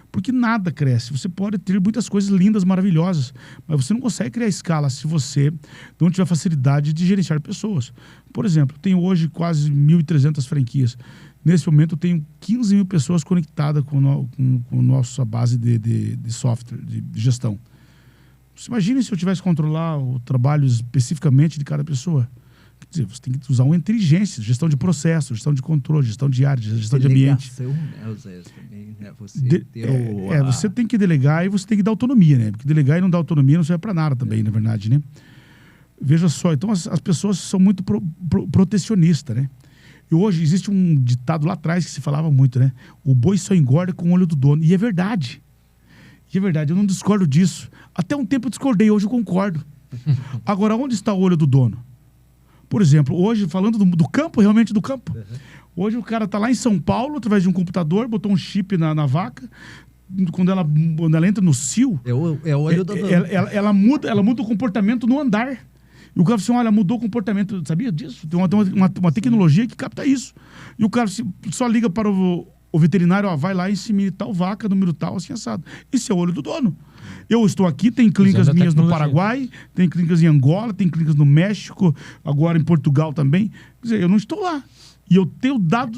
porque nada cresce. Você pode ter muitas coisas lindas, maravilhosas, mas você não consegue criar escala se você não tiver facilidade de gerenciar pessoas. Por exemplo, eu tenho hoje quase 1.300 franquias. Nesse momento, eu tenho 15 mil pessoas conectadas com a nossa base de software, de gestão. Você imagina se eu tivesse que controlar o trabalho especificamente de cada pessoa. Quer dizer, você tem que usar uma inteligência, gestão de processo, gestão de controle, gestão de área, gestão de ambiente. Você tem que delegar e você tem que dar autonomia, né? Porque delegar e não dar autonomia não serve para nada também, na verdade, né? Veja só, então as pessoas são muito protecionistas, né? E hoje existe um ditado lá atrás que se falava muito, né? O boi só engorda com o olho do dono. E é verdade. E é verdade, eu não discordo disso. Até um tempo eu discordei, hoje eu concordo. Agora, onde está o olho do dono? Por exemplo, hoje, falando do campo, realmente do campo. Hoje o cara está lá em São Paulo, através de um computador, botou um chip na vaca. Quando ela entra no cio, é o olho do dono. Ela muda o comportamento no andar. E o cara fala assim, olha, mudou o comportamento. Sabia disso? Tem uma tecnologia que capta isso. E o cara só liga para o veterinário, ó, vai lá e insemine tal vaca, número tal, assim, assado. Esse é o olho do dono. Eu estou aqui, tem clínicas minhas no Paraguai, tem clínicas em Angola, tem clínicas no México, agora em Portugal também. Quer dizer, eu não estou lá. E eu tenho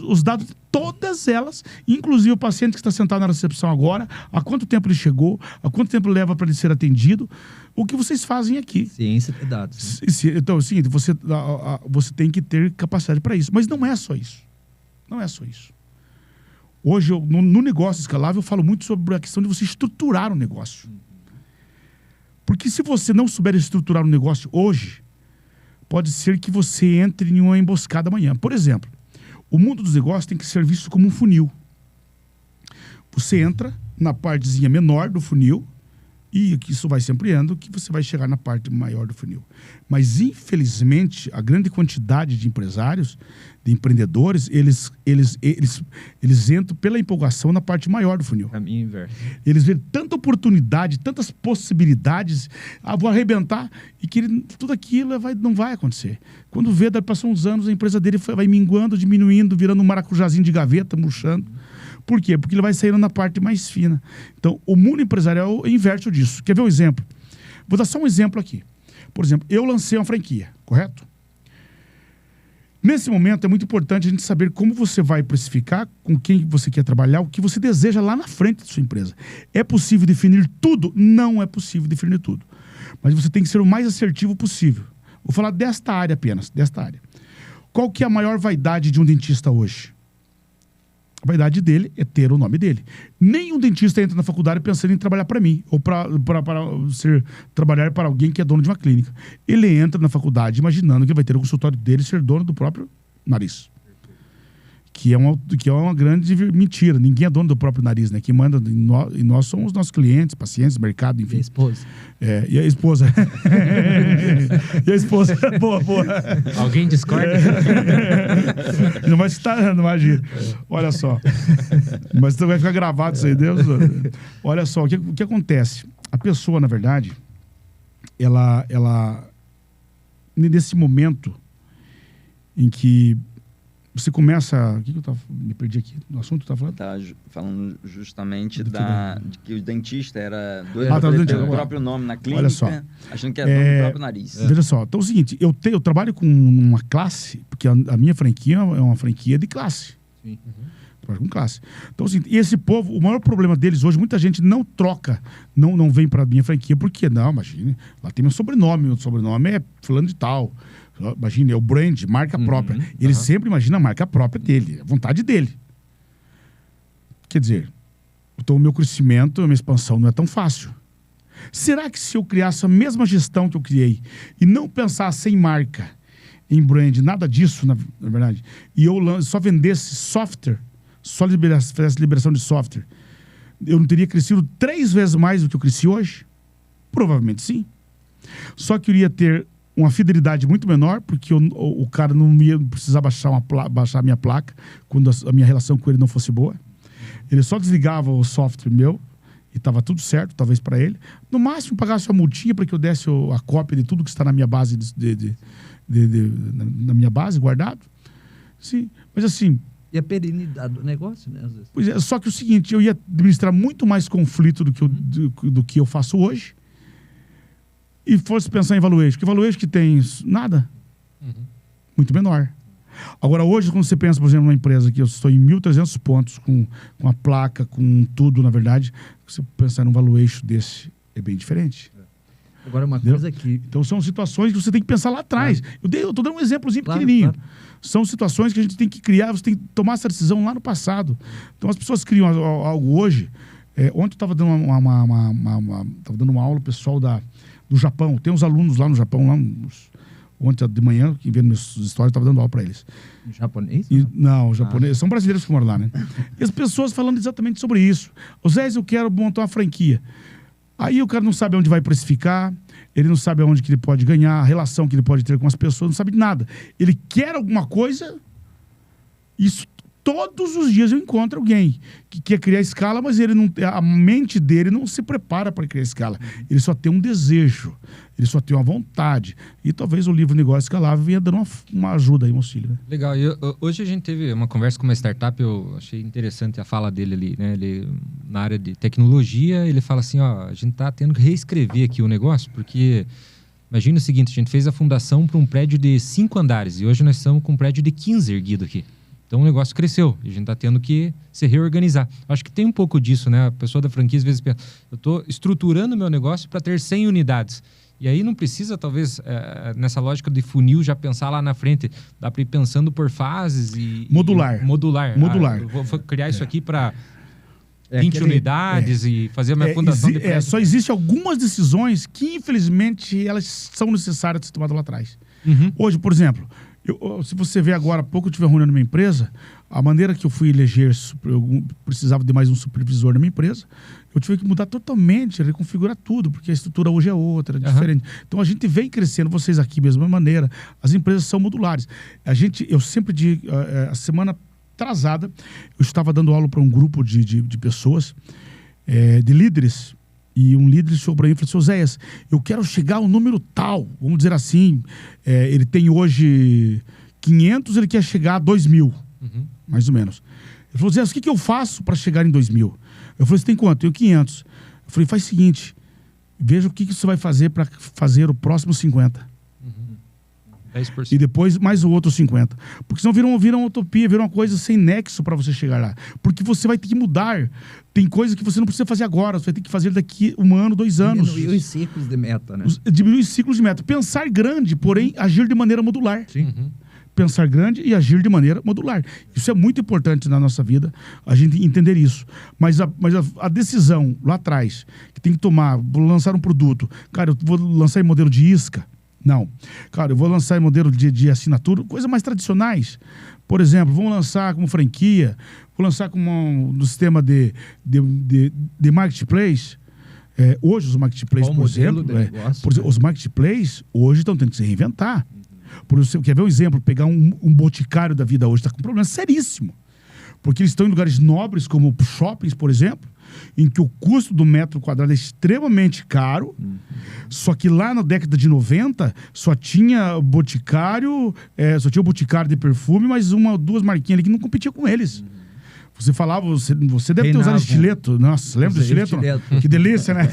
os dados de todas elas, inclusive o paciente que está sentado na recepção agora, há quanto tempo ele chegou, há quanto tempo leva para ele ser atendido, o que vocês fazem aqui. Ciência de dados. Né? Então, assim, você tem que ter capacidade para isso. Mas não é só isso. Não é só isso. Hoje, no negócio escalável, eu falo muito sobre a questão de você estruturar um negócio. Porque se você não souber estruturar um negócio hoje, pode ser que você entre em uma emboscada amanhã. Por exemplo, o mundo dos negócios tem que ser visto como um funil. Você entra na partezinha menor do funil e isso vai se ampliando, que você vai chegar na parte maior do funil. Mas, infelizmente, a grande quantidade de empresários, de empreendedores, eles entram pela empolgação na parte maior do funil. Caminho inverso. Eles veem tanta oportunidade, tantas possibilidades, vou arrebentar, e que tudo aquilo não vai acontecer. Quando vê, passam uns anos, a empresa dele vai minguando, diminuindo, virando um maracujazinho de gaveta, murchando. Por quê? Porque ele vai saindo na parte mais fina. Então, o mundo empresarial inverte disso. Quer ver um exemplo? Vou dar só um exemplo aqui. Por exemplo, eu lancei uma franquia, correto? Nesse momento, é muito importante a gente saber como você vai precificar, com quem você quer trabalhar, o que você deseja lá na frente da sua empresa. É possível definir tudo? Não é possível definir tudo. Mas você tem que ser o mais assertivo possível. Vou falar desta área apenas, desta área. Qual que é a maior vaidade de um dentista hoje? A vaidade dele é ter o nome dele. Nenhum dentista entra na faculdade pensando em trabalhar para mim, ou trabalhar para alguém que é dono de uma clínica. Ele entra na faculdade imaginando que vai ter o consultório dele ser dono do próprio nariz. que é uma grande mentira. Ninguém é dono do próprio nariz, né? Quem manda e nós somos os nossos clientes, pacientes, mercado, enfim. E a esposa. E a esposa. E a esposa. Boa. Alguém discorda? Não vai citar, não imagina. Olha só. Mas vai ficar gravado isso aí, Deus. Olha só, o que acontece? A pessoa, na verdade, ela nesse momento em que você começa... O que eu tava... Me perdi aqui. No assunto que tu tá falando? Tá falando justamente de que o dentista era dentista. o próprio nome na clínica, Olha só. achando que era dono do próprio nariz. Veja só. Então é o seguinte, eu trabalho com uma classe, porque a minha franquia é uma franquia de classe. Sim. Trabalho com classe. Então, assim, e esse povo, o maior problema deles hoje, muita gente não troca, não vem pra minha franquia, porque não, imagine, lá tem meu sobrenome é fulano de tal. Imagina, é o brand, marca própria. Ele sempre imagina a marca própria dele, a vontade dele. Quer dizer, então o meu crescimento, a minha expansão não é tão fácil. Será que se eu criasse a mesma gestão que eu criei e não pensasse em marca, em brand, nada disso, na verdade, e eu só vendesse software, só fizesse liberação de software, eu não teria crescido 3 vezes mais do que eu cresci hoje? Provavelmente sim. Só que eu iria ter uma fidelidade muito menor, porque o cara não ia precisar baixar a minha placa quando a minha relação com ele não fosse boa. Ele só desligava o software meu e estava tudo certo, talvez para ele. No máximo, pagasse uma multinha para que eu desse a cópia de tudo que está na minha base, na minha base, guardado. Sim, mas assim... E a perenidade do negócio, né? Às vezes. Pois é, só que o seguinte, eu ia administrar muito mais conflito do que eu faço hoje. E fosse pensar em valuation, que valuation que tem nada, muito menor. Agora, hoje, quando você pensa, por exemplo, numa empresa que eu estou em 1.300 pontos, com a placa, com tudo, na verdade, você pensar num valuation desse, é bem diferente. Agora, uma coisa que... Então, são situações que você tem que pensar lá atrás. Claro. Eu estou dando um exemplozinho pequenininho. Claro. São situações que a gente tem que criar, você tem que tomar essa decisão lá no passado. Então, as pessoas criam algo hoje. Ontem eu estava dando uma aula pessoal do Japão. Tem uns alunos lá no Japão, ontem de manhã, que vendo meus stories, estava dando aula para eles. Em japonês? Não, japonês. São brasileiros que moram lá, né? E as pessoas falando exatamente sobre isso. Zé, eu quero montar uma franquia. Aí o cara não sabe onde vai precificar, ele não sabe aonde que ele pode ganhar, a relação que ele pode ter com as pessoas, não sabe de nada. Ele quer alguma coisa, isso todos os dias eu encontro alguém que quer criar escala, mas a mente dele não se prepara para criar escala. Ele só tem um desejo, ele só tem uma vontade. E talvez o livro Negócio Escalável venha dando uma ajuda aí, um auxílio. Né? Legal. Hoje a gente teve uma conversa com uma startup, eu achei interessante a fala dele ali, né? Ele, na área de tecnologia, ele fala assim, ó, a gente tá tendo que reescrever aqui o negócio, porque... Imagina o seguinte, a gente fez a fundação para um prédio de 5 andares e hoje nós estamos com um prédio de 15 erguido aqui. Então o negócio cresceu e a gente está tendo que se reorganizar. Acho que tem um pouco disso, né? A pessoa da franquia às vezes pensa, eu estou estruturando o meu negócio para ter 100 unidades. E aí não precisa, talvez, nessa lógica de funil, já pensar lá na frente. Dá para ir pensando por fases e... Modular. Modular. Eu vou criar isso aqui para 20 unidades e fazer uma fundação de prédio. Só existem algumas decisões que, infelizmente, elas são necessárias de ser tomadas lá atrás. Hoje, por exemplo... se você vê agora, há pouco eu tive uma reunião na minha empresa, a maneira que eu fui eleger, eu precisava de mais um supervisor na minha empresa, eu tive que mudar totalmente, reconfigurar tudo, porque a estrutura hoje é outra, é diferente. Então a gente vem crescendo, vocês aqui da mesma maneira, as empresas são modulares. Eu sempre digo, a semana atrasada, eu estava dando aula para um grupo de pessoas, de líderes, e um líder chegou para mim e falou assim, Oséias, eu quero chegar ao número tal, vamos dizer assim, ele tem hoje 500, ele quer chegar a 2.000, mais ou menos. Ele falou, Oséias, o que eu faço para chegar em 2.000? Eu falei, você tem quanto? Eu tenho 500. Eu falei, faz o seguinte, veja o que você vai fazer para fazer o próximo 50. 10%. E depois mais o outro 50. Porque senão vira uma utopia, vira uma coisa sem nexo para você chegar lá. Porque você vai ter que mudar. Tem coisa que você não precisa fazer agora, você vai ter que fazer daqui 1 ano, 2 anos. Diminuir os ciclos de meta, né? Diminuir os ciclos de meta. Pensar grande, porém agir de maneira modular. Sim. Pensar grande e agir de maneira modular. Isso é muito importante na nossa vida, a gente entender isso. Mas a decisão lá atrás, que tem que tomar, vou lançar um produto. Cara, eu vou lançar em modelo de isca. Não. Cara, eu vou lançar modelo de assinatura, coisas mais tradicionais. Por exemplo, vamos lançar como franquia, vou lançar como no sistema de marketplace. Hoje os marketplaces, por exemplo, os marketplaces hoje estão tendo que se reinventar. Por exemplo, quer ver um exemplo? Pegar um boticário da vida hoje está com um problema seríssimo. Porque eles estão em lugares nobres, como shoppings, por exemplo, em que o custo do metro quadrado é extremamente caro. Só que lá na década de 90, só tinha boticário de perfume, mas uma ou duas marquinhas ali que não competia com eles. Você falava, você deve ter usado estileto. Nossa, lembra do estileto? Que delícia, né?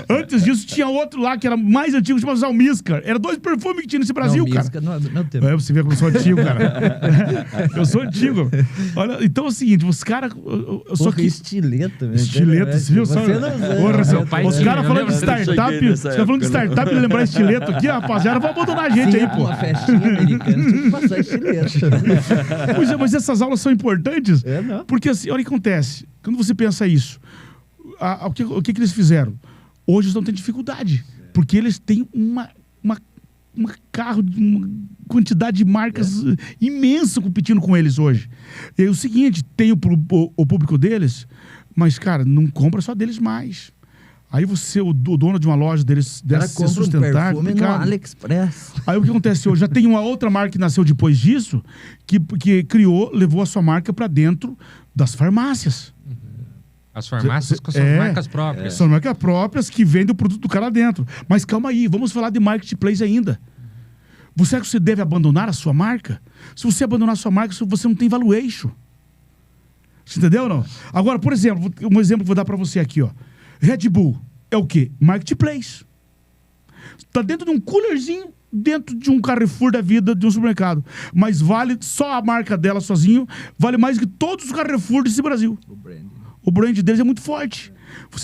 Antes disso, tinha outro lá que era mais antigo, chamado Almiscar. Era 2 perfumes que tinha nesse Brasil, cara. Não tem. Você vê como eu sou antigo, cara. Eu sou antigo. Olha, então é o seguinte, os caras... Estileto, velho. Estileto, você viu? Os caras falando de startup, os caras falando de startup e lembrar estileto aqui, rapaziada, vão abandonar a gente aí, pô. Uma festinha americana, tinha que passar estileto. Pois é, mas essas aulas são importantes. Não. Porque assim, olha o que acontece. Quando você pensa isso, o que eles fizeram? Hoje eles estão tendo dificuldade. Porque eles têm uma quantidade de marcas imensa competindo com eles hoje. E aí o seguinte, tem o público deles, mas, cara, não compra só deles mais. Aí você, o dono de uma loja deles, deve se sustentar. Um perfume no AliExpress. Aí o que acontece hoje? Já tem uma outra marca que nasceu depois disso, que levou a sua marca para dentro das farmácias. As farmácias são marcas próprias. São marcas próprias que vendem o produto do cara lá dentro. Mas calma aí, vamos falar de marketplace ainda. Você acha que você deve abandonar a sua marca? Se você abandonar a sua marca, você não tem valuation. Você entendeu ou não? Agora, por exemplo, um exemplo que eu vou dar para você aqui, ó. Red Bull é o quê? Marketplace. Está dentro de um coolerzinho, dentro de um Carrefour da vida, de um supermercado. Mas vale só a marca dela sozinho, vale mais que todos os Carrefour desse Brasil. O brand deles é muito forte.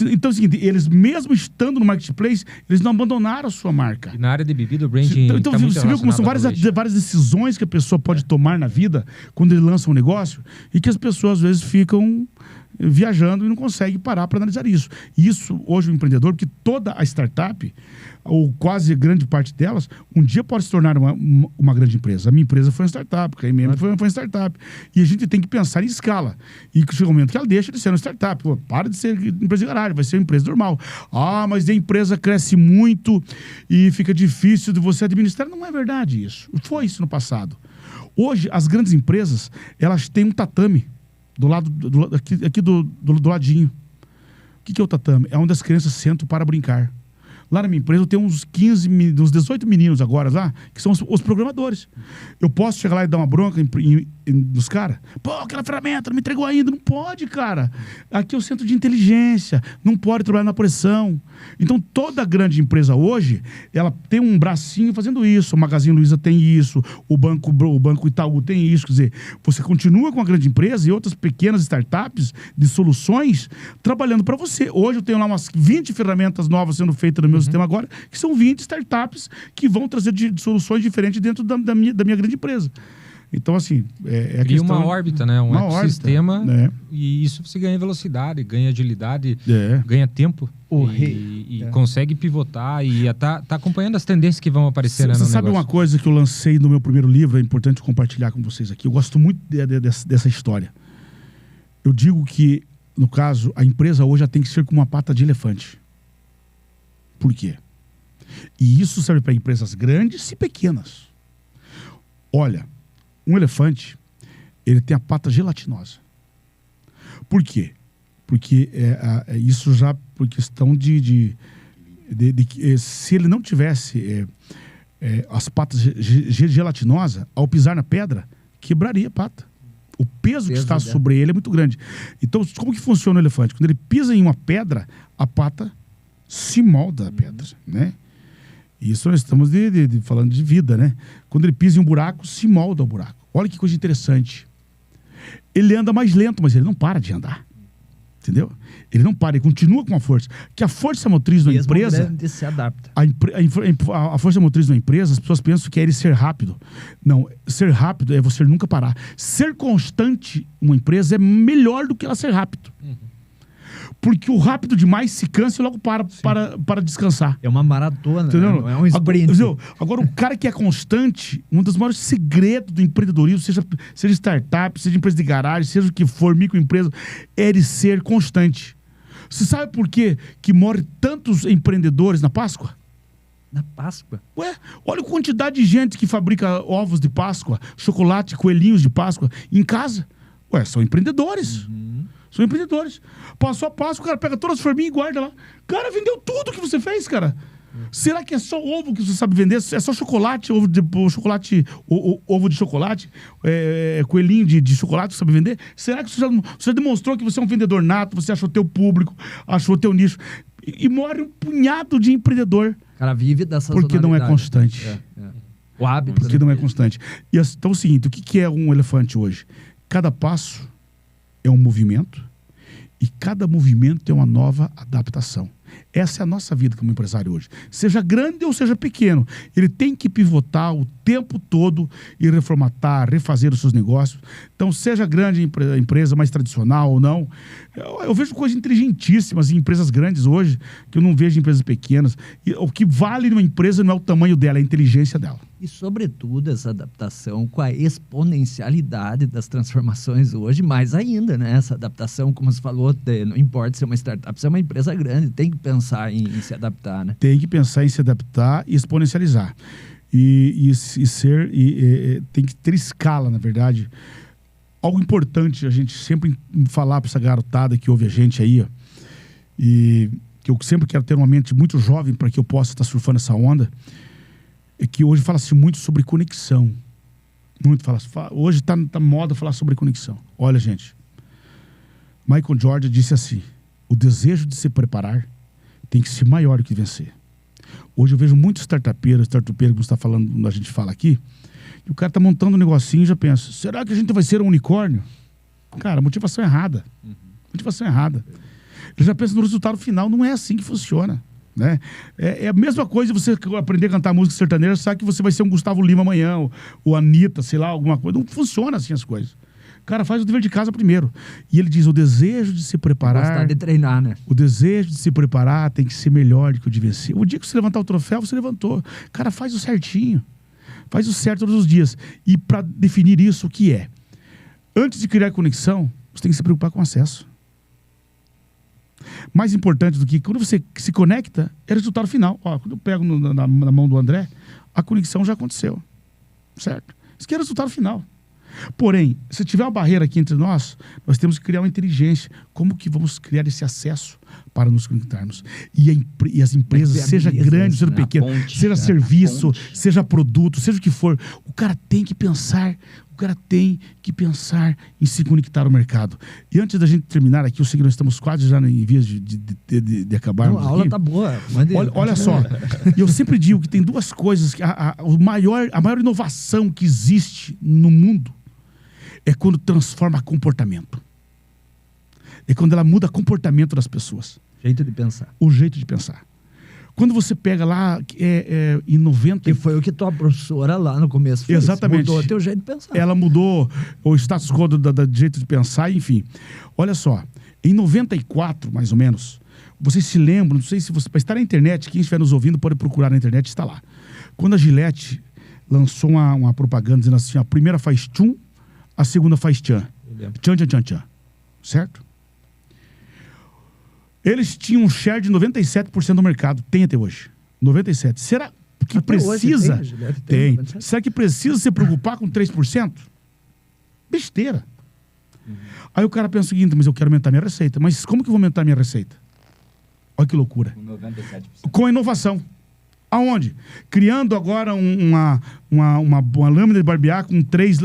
Então é o seguinte, eles mesmo estando no marketplace, eles não abandonaram a sua marca. E na área de bebida, o branding então tá muito você viu como são várias decisões que a pessoa pode tomar na vida quando ele lança um negócio e que as pessoas às vezes ficam viajando e não conseguem parar para analisar isso. Isso, hoje, o empreendedor, porque toda a startup, ou quase grande parte delas, um dia pode se tornar uma grande empresa. A minha empresa foi uma startup, a IMM foi uma startup. E a gente tem que pensar em escala. E chega um momento que ela deixa de ser uma startup. Pô, para de ser empresa de garagem, vai ser uma empresa normal. Ah, mas a empresa cresce muito e fica difícil de você administrar. Não é verdade isso. Foi isso no passado. Hoje, as grandes empresas, elas têm um tatame do lado aqui do ladinho. O que é o tatame? É onde as crianças sentam para brincar. Lá na minha empresa eu tenho uns 18 meninos agora lá, que são os programadores. Eu posso chegar lá e dar uma bronca nos caras? Pô, aquela ferramenta não me entregou ainda. Não pode, cara. Aqui é o centro de inteligência. Não pode trabalhar na pressão. Então, toda grande empresa hoje, ela tem um bracinho fazendo isso. O Magazine Luiza tem isso. O Banco Itaú tem isso. Quer dizer, você continua com a grande empresa e outras pequenas startups de soluções trabalhando para você. Hoje eu tenho lá umas 20 ferramentas novas sendo feitas no meu sistema agora, que são 20 startups que vão trazer soluções diferentes dentro da minha grande empresa. Então, assim... Cria uma órbita, né? Um ecossistema. Órbita, né? E isso você ganha velocidade, ganha agilidade, ganha tempo. E consegue pivotar e tá acompanhando as tendências que vão aparecer, né, no negócio. Você sabe uma coisa que eu lancei no meu primeiro livro, é importante compartilhar com vocês aqui. Eu gosto muito dessa história. Eu digo que, no caso, a empresa hoje já tem que ser como uma pata de elefante. Por quê? E isso serve para empresas grandes e pequenas. Olha, um elefante, ele tem a pata gelatinosa. Por quê? Porque isso já por questão de se ele não tivesse as patas gelatinosas, ao pisar na pedra, quebraria a pata. O peso que está sobre ele é muito grande. Então, como que funciona o elefante? Quando ele pisa em uma pedra, a pata se molda a pedra, né? Isso nós estamos falando de vida, né? Quando ele pisa em um buraco, se molda o buraco. Olha que coisa interessante. Ele anda mais lento, mas ele não para de andar. Entendeu? Ele não para, ele continua com a força. Que a força motriz da empresa... se adapta. A força motriz da empresa, as pessoas pensam que é ele ser rápido. Não, ser rápido é você nunca parar. Ser constante uma empresa é melhor do que ela ser rápido. Porque o rápido demais se cansa e logo para descansar. É uma maratona, Entendeu? né? Não é um sprint. Agora, o cara que é constante, um dos maiores segredos do empreendedorismo, seja startup, seja empresa de garagem, seja o que for, microempresa, é de ser constante. Você sabe por quê que morrem tantos empreendedores na Páscoa? Na Páscoa? Ué, olha a quantidade de gente que fabrica ovos de Páscoa, chocolate, coelhinhos de Páscoa em casa. Ué, são empreendedores. São empreendedores. Passou a Páscoa, o cara pega todas as forminhas e guarda lá. Cara, vendeu tudo que você fez, cara. Será que é só ovo que você sabe vender? É só chocolate, ovo de chocolate, coelhinho de chocolate que você sabe vender? Será que você já demonstrou que você é um vendedor nato, você achou teu público, achou teu nicho? E morre um punhado de empreendedor. O cara vive dessa porque não é constante. O hábito. Porque não é constante. Então é o seguinte, o que é um elefante hoje? Cada passo é um movimento e cada movimento é uma nova adaptação. Essa é a nossa vida como empresário hoje. Seja grande ou seja pequeno, ele tem que pivotar o tempo todo e reformatar, refazer os seus negócios. Então, seja grande a empresa, mais tradicional ou não, eu vejo coisas inteligentíssimas em empresas grandes hoje, que eu não vejo em empresas pequenas. E o que vale numa empresa não é o tamanho dela, é a inteligência dela. E, sobretudo, essa adaptação com a exponencialidade das transformações hoje, mais ainda, né? Essa adaptação, como você falou, não importa se é uma startup, se é uma empresa grande, tem que pensar em se adaptar, né? Tem que pensar em se adaptar e exponencializar. Tem que ter escala, na verdade. Algo importante a gente sempre falar para essa garotada que ouve a gente aí, ó, e que eu sempre quero ter uma mente muito jovem para que eu possa estar surfando essa onda, é que hoje fala-se muito sobre conexão. Hoje está moda falar sobre conexão. Olha, gente, Michael Jordan disse assim: o desejo de se preparar tem que ser maior do que vencer. Hoje eu vejo muitos startupeiros que está falando, a gente fala aqui, e o cara está montando um negocinho e já pensa, será que a gente vai ser um unicórnio? Cara, motivação errada. Motivação errada. Ele já pensa no resultado final, não é assim que funciona. Né? É a mesma coisa você aprender a cantar música sertaneja, sabe que você vai ser um Gustavo Lima amanhã, ou Anitta, sei lá, alguma coisa. Não funciona assim as coisas. Cara, faz o dever de casa primeiro. E ele diz, o desejo de se preparar... Gostar de treinar, né? O desejo de se preparar tem que ser melhor do que o de vencer. O dia que você levantar o troféu, você levantou. Cara, faz o certinho. Faz o certo todos os dias. E para definir isso, o que é? Antes de criar conexão, você tem que se preocupar com o acesso. Mais importante do que quando você se conecta, é o resultado final. Ó, quando eu pego na mão do André, a conexão já aconteceu. Certo? Isso aqui é o resultado final. Porém, se tiver uma barreira aqui entre nós temos que criar uma inteligência. Como que vamos criar esse acesso para nos conectarmos? E as empresas, seja grande, seja pequena, seja serviço, seja produto, seja o que for, o cara tem que pensar em se conectar ao mercado. E antes da gente terminar aqui, eu sei que nós estamos quase já em vias de acabarmos. Não, a aula aqui. Tá boa. Olha só, e eu sempre digo que tem duas coisas, a maior inovação que existe no mundo é quando transforma comportamento. É quando ela muda o comportamento das pessoas. Jeito de pensar. O jeito de pensar. Quando você pega lá, em 90... Que foi o que tua professora lá no começo fez. Exatamente. Mudou o teu jeito de pensar. Ela mudou o status quo do jeito de pensar, enfim. Olha só, em 94, mais ou menos, vocês se lembram, não sei se você... Para estar na internet, quem estiver nos ouvindo pode procurar na internet, está lá. Quando a Gillette lançou uma propaganda dizendo assim, a primeira faz tchum, a segunda faz tchan. Tchan, tchan, tchan, tchan. Certo? Eles tinham um share de 97% do mercado. Tem até hoje. 97%. Será que até precisa... Hoje tem. Será que precisa se preocupar com 3%? Besteira. Aí o cara pensa o seguinte, mas eu quero aumentar minha receita. Mas como que eu vou aumentar minha receita? Olha que loucura. Com 97%. Com a inovação. Aonde? Criando agora uma lâmina de barbear com 3...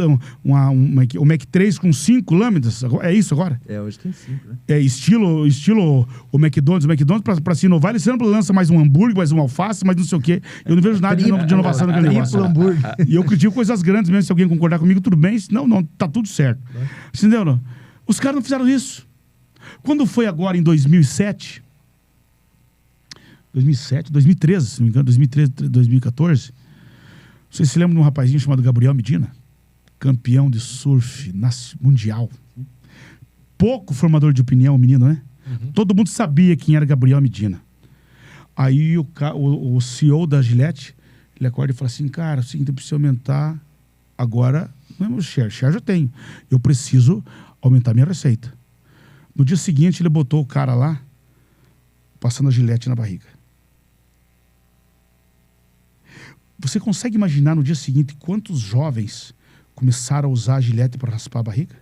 o Mac 3 com 5 lâminas. É isso agora? Hoje tem 5, né? É estilo o McDonald's. O McDonald's, para se inovar, ele sempre lança mais um hambúrguer, mais um alface, mais não sei o quê. Eu não vejo nada de inovação naquele negócio. Hambúrguer. E eu critico coisas grandes mesmo. Se alguém concordar comigo, tudo bem. Não, tá tudo certo. Entendeu? Não? Os caras não fizeram isso. Quando foi agora em 2013, se não me engano, 2014, vocês se lembram de um rapazinho chamado Gabriel Medina? Campeão de surf mundial. Pouco formador de opinião, o menino, né? Todo mundo sabia quem era Gabriel Medina. Aí o CEO da Gillette, ele acorda e fala assim, cara, assim, eu preciso aumentar agora, não é meu share já tenho. Eu preciso aumentar minha receita. No dia seguinte, ele botou o cara lá, passando a Gillette na barriga. Você consegue imaginar no dia seguinte quantos jovens começaram a usar a Gillette para raspar a barriga?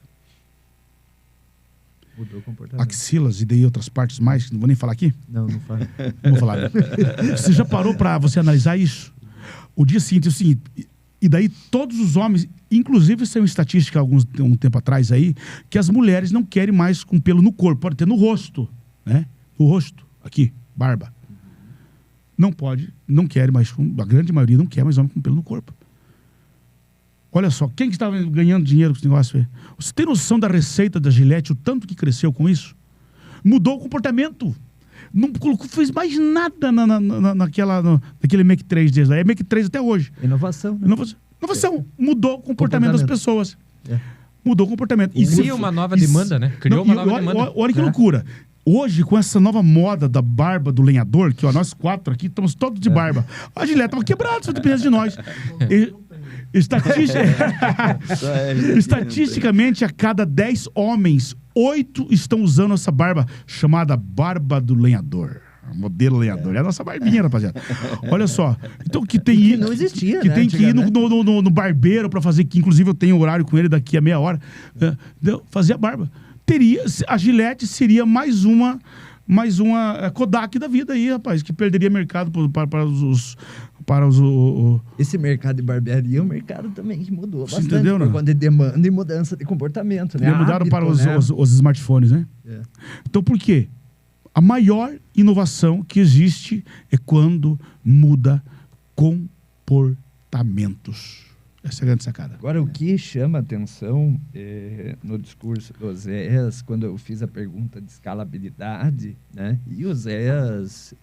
Mudou o comportamento. Axilas e daí outras partes mais, não vou nem falar aqui? Não fala. Não vou falar. Você já parou para você analisar isso? O dia seguinte é o seguinte, e daí todos os homens, inclusive saiu estatística um tempo atrás aí, que as mulheres não querem mais com pelo no corpo, pode ter no rosto, né? No rosto, aqui, barba. Não pode, não quer mais, a grande maioria não quer mais homem com pelo no corpo. Olha só, quem que estava ganhando dinheiro com esse negócio aí? Você tem noção da receita da Gillette, o tanto que cresceu com isso? Mudou o comportamento. Não colocou, fez mais nada naquele Mac 3 deles. É Mac 3 até hoje. Inovação. Né? Inovação. Mudou o comportamento das pessoas. Mudou o comportamento. E cria uma nova demanda, né? Criou uma nova demanda. Olha que loucura. Hoje, com essa nova moda da barba do lenhador, que ó, nós 4 aqui estamos todos de barba. A Gillette estava quebrada, só dependendo de nós. Estatisticamente, a cada 10 homens, 8 estão usando essa barba chamada barba do lenhador. Modelo lenhador. É a nossa barbinha, rapaziada. Olha só. Então, que não existia, que né? tem que ir no barbeiro para fazer, que inclusive eu tenho horário com ele daqui a meia hora, fazer a barba. A Gillette seria mais uma Kodak da vida aí, rapaz, que perderia mercado para os Esse mercado de barbearia é um mercado também que mudou bastante. Entendeu, por conta de demanda e mudança de comportamento, né? Mudaram Hábito, para né? os smartphones, né? Então, por quê? A maior inovação que existe é quando muda comportamentos. Essa é a grande sacada. Agora, o que chama atenção no discurso do Oséias, quando eu fiz a pergunta de escalabilidade, né? E o Oséias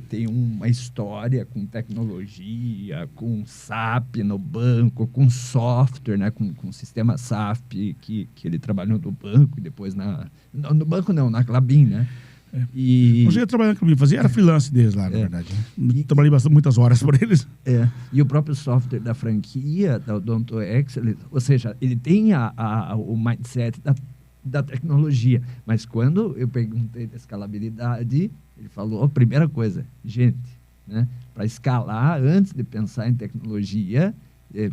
tem uma história com tecnologia, com SAP no banco, com software, né? Com sistema SAP que ele trabalhou no banco e depois no banco não, na Klabin, né? Eu já ia trabalhar na Klabin, era freelance deles lá, na verdade. Trabalhei muitas horas por eles. E o próprio software da franquia, da Odonto Excellence, ou seja, ele tem o mindset da tecnologia. Mas quando eu perguntei da escalabilidade, ele falou, a primeira coisa, gente, né, para escalar, antes de pensar em tecnologia,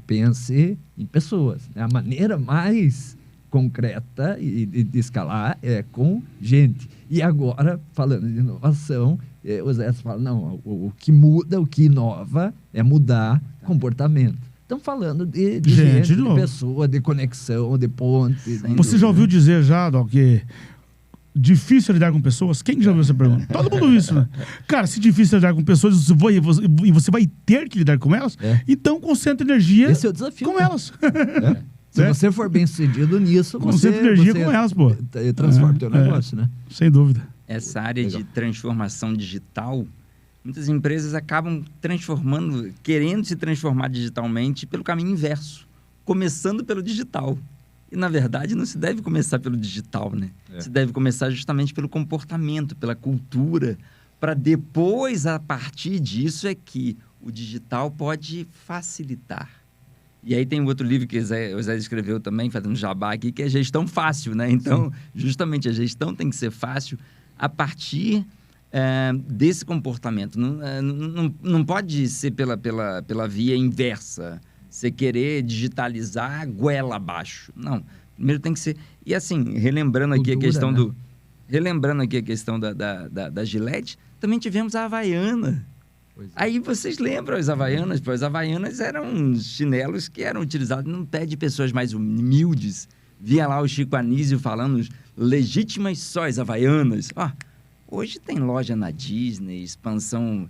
pense em pessoas. Né? A maneira mais concreta de escalar é com gente. E agora, falando de inovação, o Zé fala, não, o que muda, o que inova é mudar comportamento. Estamos falando de gente, de pessoa, de conexão, de ponte. Você já ouviu dizer Doc, que difícil lidar com pessoas? Quem já ouviu essa pergunta? Todo mundo ouviu isso, né? Cara, se difícil lidar com pessoas e você vai ter que lidar com elas, então concentre energia Esse é o desafio, com elas. Se você for bem sucedido nisso, você energia com elas, pô. Transforma o teu negócio, né? Sem dúvida. Essa área de transformação digital, muitas empresas acabam querendo se transformar digitalmente pelo caminho inverso, começando pelo digital. E, na verdade, não se deve começar pelo digital, né? Se deve começar justamente pelo comportamento, pela cultura, para depois, a partir disso, é que o digital pode facilitar. E aí tem um outro livro que o Zé escreveu também, fazendo jabá aqui, que é Gestão Fácil, né? Então, justamente, a gestão tem que ser fácil a partir desse comportamento. Não pode ser pela via inversa. Você querer digitalizar goela abaixo. Não. Primeiro tem que ser... E assim, relembrando aqui a questão da Gillette, também tivemos a Havaiana. Aí vocês lembram as Havaianas? Pô, as Havaianas eram chinelos que eram utilizados no pé de pessoas mais humildes. Via lá o Chico Anísio falando legítimas sóis Havaianas. Hoje tem loja na Disney, expansão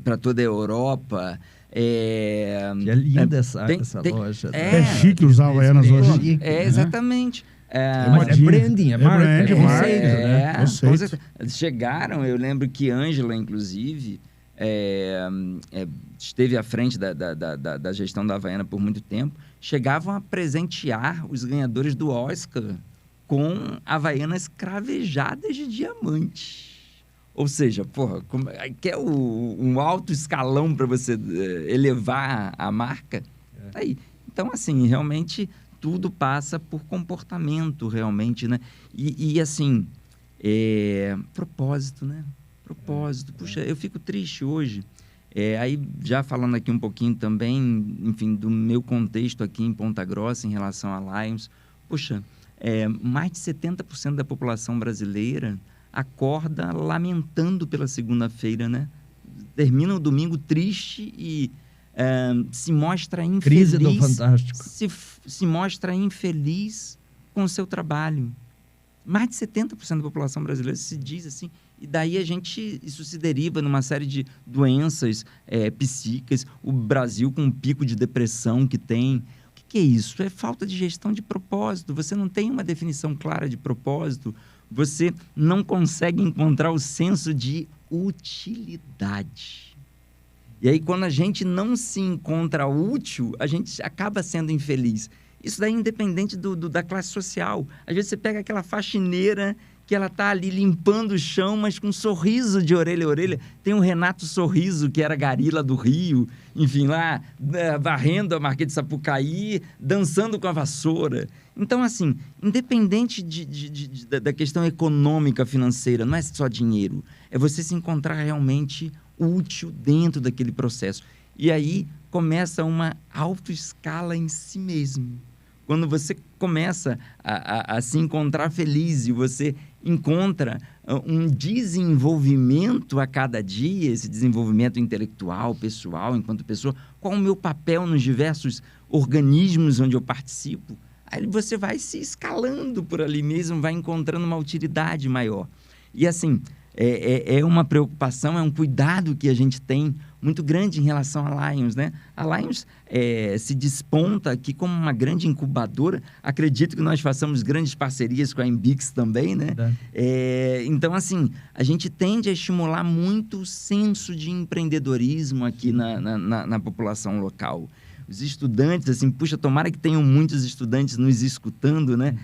para toda a Europa. Que é linda essa loja. É chique usar Havaianas hoje. Exatamente. Mas é branding, é marca, é conceito, né? Chegaram, eu lembro que Ângela, inclusive... esteve à frente da gestão da Havaiana por muito tempo, chegavam a presentear os ganhadores do Oscar com Havaianas cravejadas de diamante. Ou seja, porra, quer um alto escalão para você elevar a marca? Tá aí. Então, assim, realmente tudo passa por comportamento, realmente, né? E assim, propósito, né? Propósito. Puxa, eu fico triste hoje. Aí, já falando aqui um pouquinho também, enfim, do meu contexto aqui em Ponta Grossa em relação a Lions. Puxa, mais de 70% da população brasileira acorda lamentando pela segunda-feira, né? Termina o domingo triste e se mostra infeliz. Crise do Fantástico. Se mostra infeliz com o seu trabalho. Mais de 70% da população brasileira se diz assim. E daí isso se deriva numa série de doenças psíquicas. O Brasil com um pico de depressão que tem. O que é isso? É falta de gestão de propósito. Você não tem uma definição clara de propósito. Você não consegue encontrar o senso de utilidade. E aí, quando a gente não se encontra útil, a gente acaba sendo infeliz. Isso daí é independente da classe social. Às vezes você pega aquela faxineira que ela tá ali limpando o chão, mas com um sorriso de orelha a orelha. Tem o Renato Sorriso, que era Garila do Rio, enfim, lá varrendo a Marquês de Sapucaí, dançando com a vassoura. Então, assim, independente da questão econômica, financeira, não é só dinheiro. É você se encontrar realmente útil dentro daquele processo. E aí começa uma autoescala em si mesmo. Quando você começa a se encontrar feliz e você encontra um desenvolvimento a cada dia, esse desenvolvimento intelectual, pessoal, enquanto pessoa, qual o meu papel nos diversos organismos onde eu participo, aí você vai se escalando por ali mesmo, vai encontrando uma utilidade maior. E assim, é uma preocupação, é um cuidado que a gente tem muito grande em relação à Lions, né? A Lions se desponta aqui como uma grande incubadora. Acredito que nós façamos grandes parcerias com a Embix também, né? Então, assim, a gente tende a estimular muito o senso de empreendedorismo aqui na população local. Os estudantes, assim, puxa, tomara que tenham muitos estudantes nos escutando, né?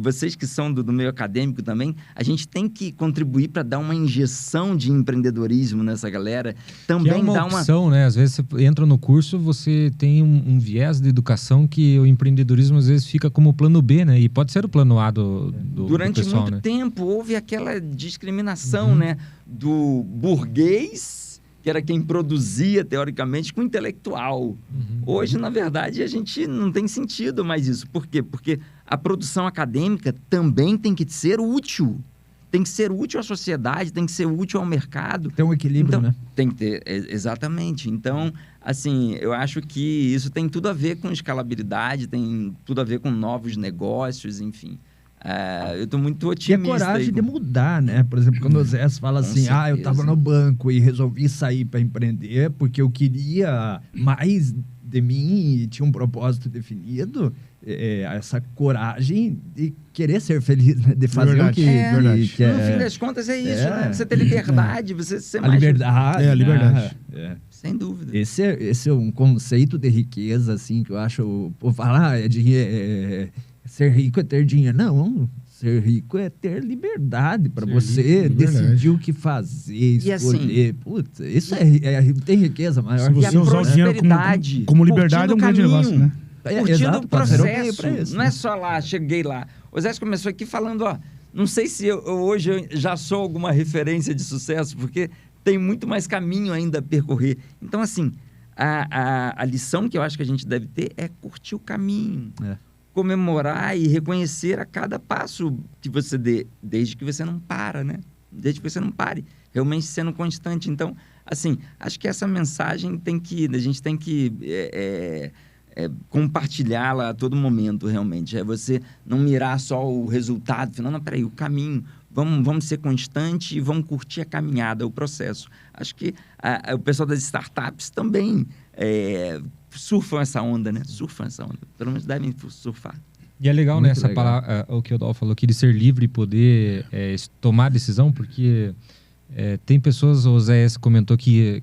Vocês que são do meio acadêmico também, a gente tem que contribuir para dar uma injeção de empreendedorismo nessa galera. Também que é uma opção, né? Às vezes você entra no curso, você tem um viés de educação que o empreendedorismo às vezes fica como plano B, né? E pode ser o plano A do Durante pessoal, muito né? tempo houve aquela discriminação, né? Do burguês, que era quem produzia, teoricamente, com o intelectual. Hoje, na verdade, a gente não tem sentido mais isso. Por quê? Porque a produção acadêmica também tem que ser útil. Tem que ser útil à sociedade, tem que ser útil ao mercado. Tem um equilíbrio, né? Tem que ter, exatamente. Então, assim, eu acho que isso tem tudo a ver com escalabilidade, tem tudo a ver com novos negócios, enfim. Eu estou muito otimista. E a coragem de mudar, né? Por exemplo, quando o Zé fala assim, eu estava no banco e resolvi sair para empreender porque eu queria mais de mim e tinha um propósito definido. Essa coragem de querer ser feliz, né? De fazer verdade, o que No fim das contas é isso, né? Você ter liberdade, você ser mais... Liberdade. A liberdade. Sem dúvida. Esse é um conceito de riqueza, assim, que eu acho... Por falar, ser rico é ter dinheiro. Não, ser rico é ter liberdade para você decidir o que fazer, escolher. Assim, putz, isso tem riqueza maior. Se você usar o dinheiro como liberdade, é um grande negócio, né? Curtindo o processo. Não é só lá, cheguei lá. O Zé começou aqui falando, não sei se hoje eu já sou alguma referência de sucesso, porque tem muito mais caminho ainda a percorrer. Então, assim, a lição que eu acho que a gente deve ter é curtir o caminho. Comemorar e reconhecer a cada passo que você dê, desde que você não para, né? Desde que você não pare, realmente sendo constante. Então, assim, acho que essa mensagem a gente tem que compartilhá-la a todo momento, realmente. É você não mirar só o resultado, falando, não, peraí, o caminho, vamos ser constante e vamos curtir a caminhada, o processo. Acho que o pessoal das startups também surfam essa onda, né? Surfam essa onda. Pelo menos devem surfar. E é legal, né, essa palavra, o que o Dol falou aqui, de ser livre e poder tomar decisão, porque Tem pessoas, o Zé comentou que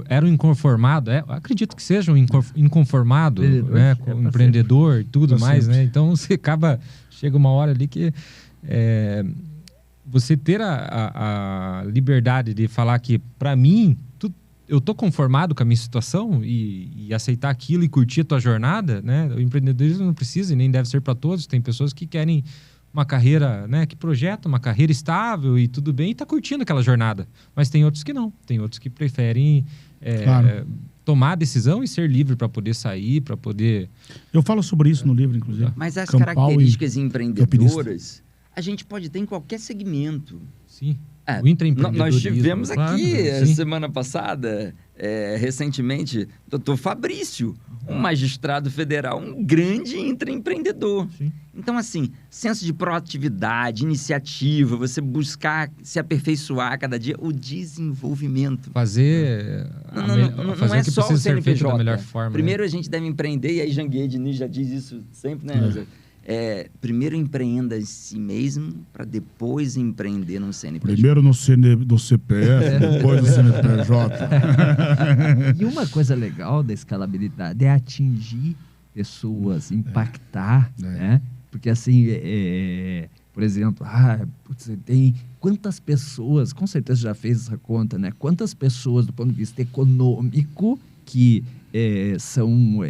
era um inconformado. Acredito que seja um inconformado, né? Empreendedor e tudo mais, né? Então você chega uma hora ali que você ter a liberdade de falar que, para mim, eu tô conformado com a minha situação e aceitar aquilo e curtir a tua jornada, né? O empreendedorismo não precisa e nem deve ser para todos. Tem pessoas que querem uma carreira, né, que projeta uma carreira estável e tudo bem, e tá curtindo aquela jornada. Mas tem outros que não. Tem outros que preferem tomar a decisão e ser livre para poder sair, para poder... Eu falo sobre isso no livro, inclusive. Mas as características empreendedoras, a gente pode ter em qualquer segmento. Sim. O intraempreendedorismo. Nós tivemos aqui, semana passada, recentemente, Dr. Fabrício, um magistrado federal, um grande intraempreendedor. Sim. Então, assim, senso de proatividade, iniciativa, você buscar se aperfeiçoar a cada dia, o desenvolvimento. Fazer não é só o CNPJ. Da melhor forma, primeiro a gente deve empreender, e aí Janguier Diniz já diz isso sempre, né? Primeiro empreenda em si mesmo, para depois empreender no CNPJ. Primeiro no CPF, depois no CNPJ. E uma coisa legal da escalabilidade é atingir pessoas, impactar, né? Porque assim, por exemplo, você tem quantas pessoas, com certeza já fez essa conta, né? Quantas pessoas do ponto de vista econômico que são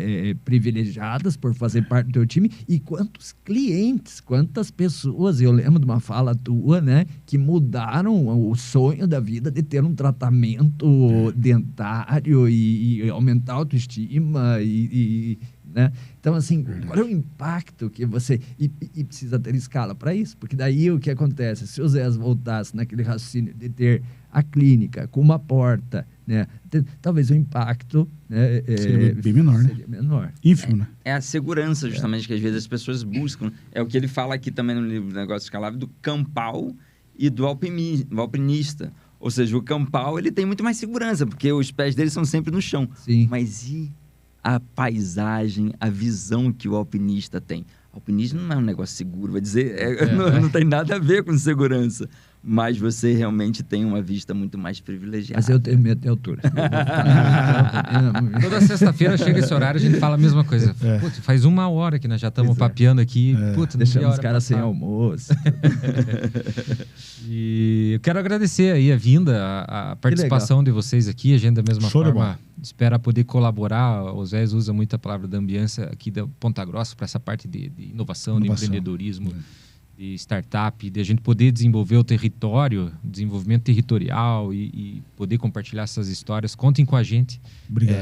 privilegiadas por fazer parte do teu time, e quantos clientes, quantas pessoas, eu lembro de uma fala tua, né, que mudaram o sonho da vida de ter um tratamento dentário e aumentar a autoestima né? Então, assim, qual é o impacto que você... E precisa ter escala para isso, porque daí o que acontece? Se o Zé voltasse naquele raciocínio de ter a clínica com uma porta, né? Talvez o impacto seria bem menor, seria menor. Ínfimo, né? É a segurança, justamente, que às vezes as pessoas buscam. É o que ele fala aqui também no livro Negócio Escalável, do campal e do alpinista. Ou seja, o campal, ele tem muito mais segurança, porque os pés dele são sempre no chão. Sim. Mas e a paisagem, a visão que o alpinista tem? Alpinismo não é um negócio seguro, vai dizer, não tem nada a ver com segurança. Mas você realmente tem uma vista muito mais privilegiada. Mas eu tenho medo de altura. Toda sexta-feira chega esse horário, a gente fala a mesma coisa. Putz, faz 1 hora que nós já estamos papeando aqui. Putz, deixamos os caras sem almoço. E eu quero agradecer aí a vinda, a participação de vocês aqui. A gente da mesma forma espera poder colaborar. O Zé usa muito a palavra da ambiência aqui da Ponta Grossa para essa parte de inovação, de empreendedorismo. De startup, de a gente poder desenvolver o território, desenvolvimento territorial e poder compartilhar essas histórias. Contem com a gente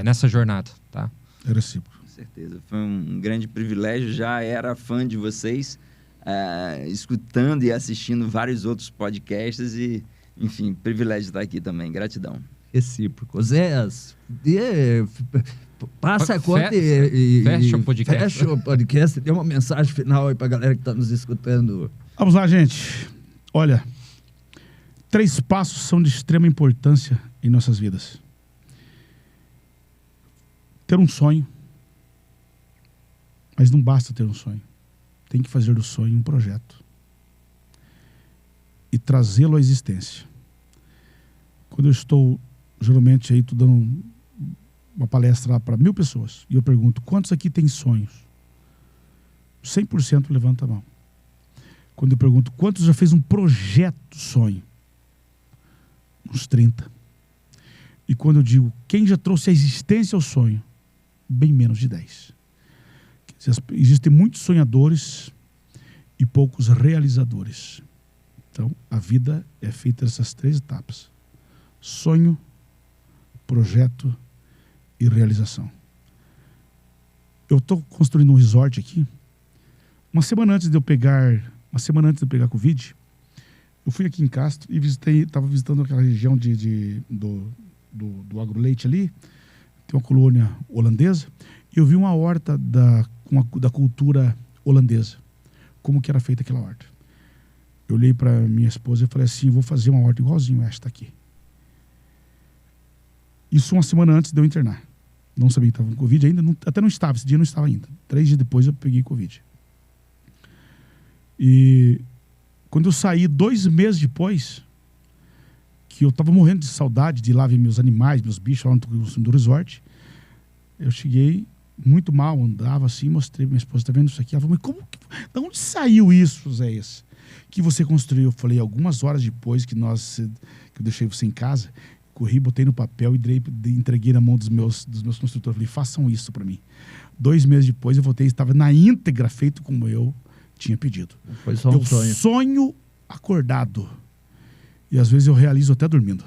nessa jornada, tá? É recíproco. Com certeza. Foi um grande privilégio. Já era fã de vocês, escutando e assistindo vários outros podcasts e, enfim, privilégio estar aqui também. Gratidão. Recíproco. Zé, passa a conta e fecha o podcast. Fecha o podcast. Dê uma mensagem final aí pra galera que tá nos escutando. Vamos lá, gente. Olha, 3 passos são de extrema importância em nossas vidas. Ter um sonho. Mas não basta ter um sonho. Tem que fazer do sonho um projeto. E trazê-lo à existência. Quando eu estou, geralmente, aí, dando uma palestra lá para 1000 pessoas, e eu pergunto, quantos aqui têm sonhos? 100% levanta a mão. Quando eu pergunto, quantos já fez um projeto sonho? Uns 30. E quando eu digo, quem já trouxe a existência ao sonho? Bem menos de 10. Existem muitos sonhadores e poucos realizadores. Então, a vida é feita dessas 3 etapas. Sonho, projeto e realização. Eu estou construindo um resort aqui. Uma semana antes de eu pegar Covid, eu fui aqui em Castro e estava visitando aquela região do agroleite ali. Tem uma colônia holandesa. E eu vi uma horta da cultura holandesa. Como que era feita aquela horta. Eu olhei para minha esposa e falei assim, vou fazer uma horta igualzinho a esta aqui. Isso uma semana antes de eu internar. Não sabia que estava com Covid ainda, até não estava, esse dia não estava ainda. 3 dias depois eu peguei Covid. E quando eu saí 2 meses depois, que que eu tava morrendo de saudade de ir lá ver meus animais, meus bichos lá no resort. Eu cheguei muito mal, andava assim, mostrei pra minha esposa, tá vendo isso aqui? Ela falou, mas de onde saiu isso, Oséias? Que você construiu? Eu falei, algumas horas depois que eu deixei você em casa, corri, botei no papel e entreguei na mão dos meus construtores. Falei, façam isso para mim. 2 meses depois eu voltei, estava na íntegra, feito como eu tinha pedido. Foi só um sonho. Sonho acordado. E às vezes eu realizo até dormindo.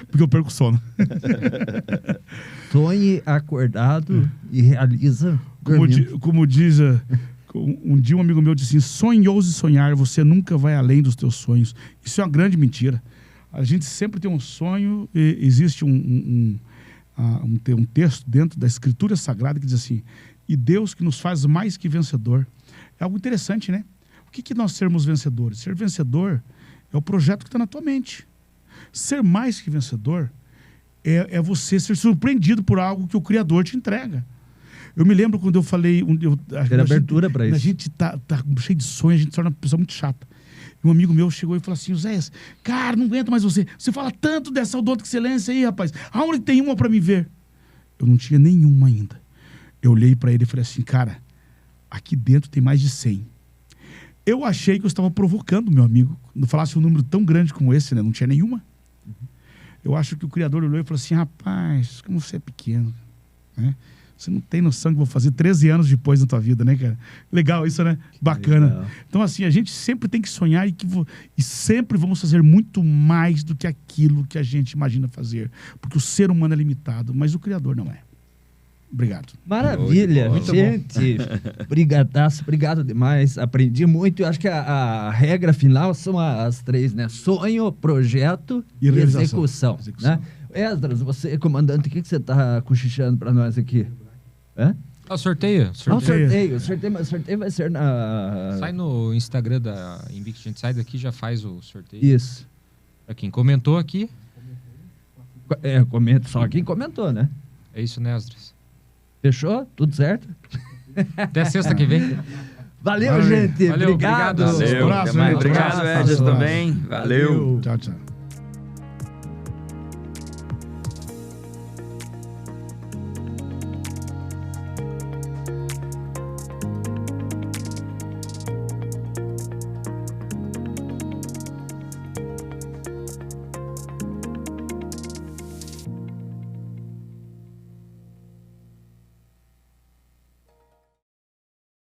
Porque eu perco o sono. Sonhe acordado e realiza dormindo. Como diz... Um dia um amigo meu disse assim, sonhe e ouse sonhar, você nunca vai além dos teus sonhos. Isso é uma grande mentira. A gente sempre tem um sonho, e existe um texto dentro da Escritura Sagrada que diz assim, e Deus que nos faz mais que vencedor. É algo interessante, né? O que nós sermos vencedores? Ser vencedor é o projeto que está na tua mente. Ser mais que vencedor é você ser surpreendido por algo que o Criador te entrega. Eu me lembro quando eu falei... Ter abertura para isso. A gente tá cheio de sonho, a gente se torna uma pessoa muito chata. E um amigo meu chegou e falou assim, Oséias, cara, não aguento mais você. Você fala tanto dessa Audonto Excelência aí, rapaz. Aonde tem uma para me ver? Eu não tinha nenhuma ainda. Eu olhei para ele e falei assim, cara, aqui dentro tem mais de 100. Eu achei que eu estava provocando meu amigo. Quando falasse um número tão grande como esse, né? Não tinha nenhuma. Eu acho que o Criador olhou e falou assim, rapaz, como você é pequeno, né? Você não tem noção que vou fazer 13 anos depois da tua vida, né, cara? Legal isso, né? Bacana. Legal. Então, assim, a gente sempre tem que sonhar e sempre vamos fazer muito mais do que aquilo que a gente imagina fazer. Porque o ser humano é limitado, mas o Criador não é. Obrigado. Maravilha, gente. Brigadaço, obrigado demais. Aprendi muito. Eu acho que a regra final são as 3, né? Sonho, projeto e execução. Né? Esdras, você, comandante, o que você tá cochichando para nós aqui? O sorteio. O sorteio vai ser na... Sai no Instagram da Invictus, a gente sai daqui e já faz o sorteio. Isso. Pra quem comentou aqui. Comenta, só quem comentou, né? É isso, né, Esdras? Fechou? Tudo certo? Até sexta que vem. Valeu, gente. Valeu, obrigado. Valeu. Abraço, Obrigado, Edson, também. Valeu. Tchau, tchau.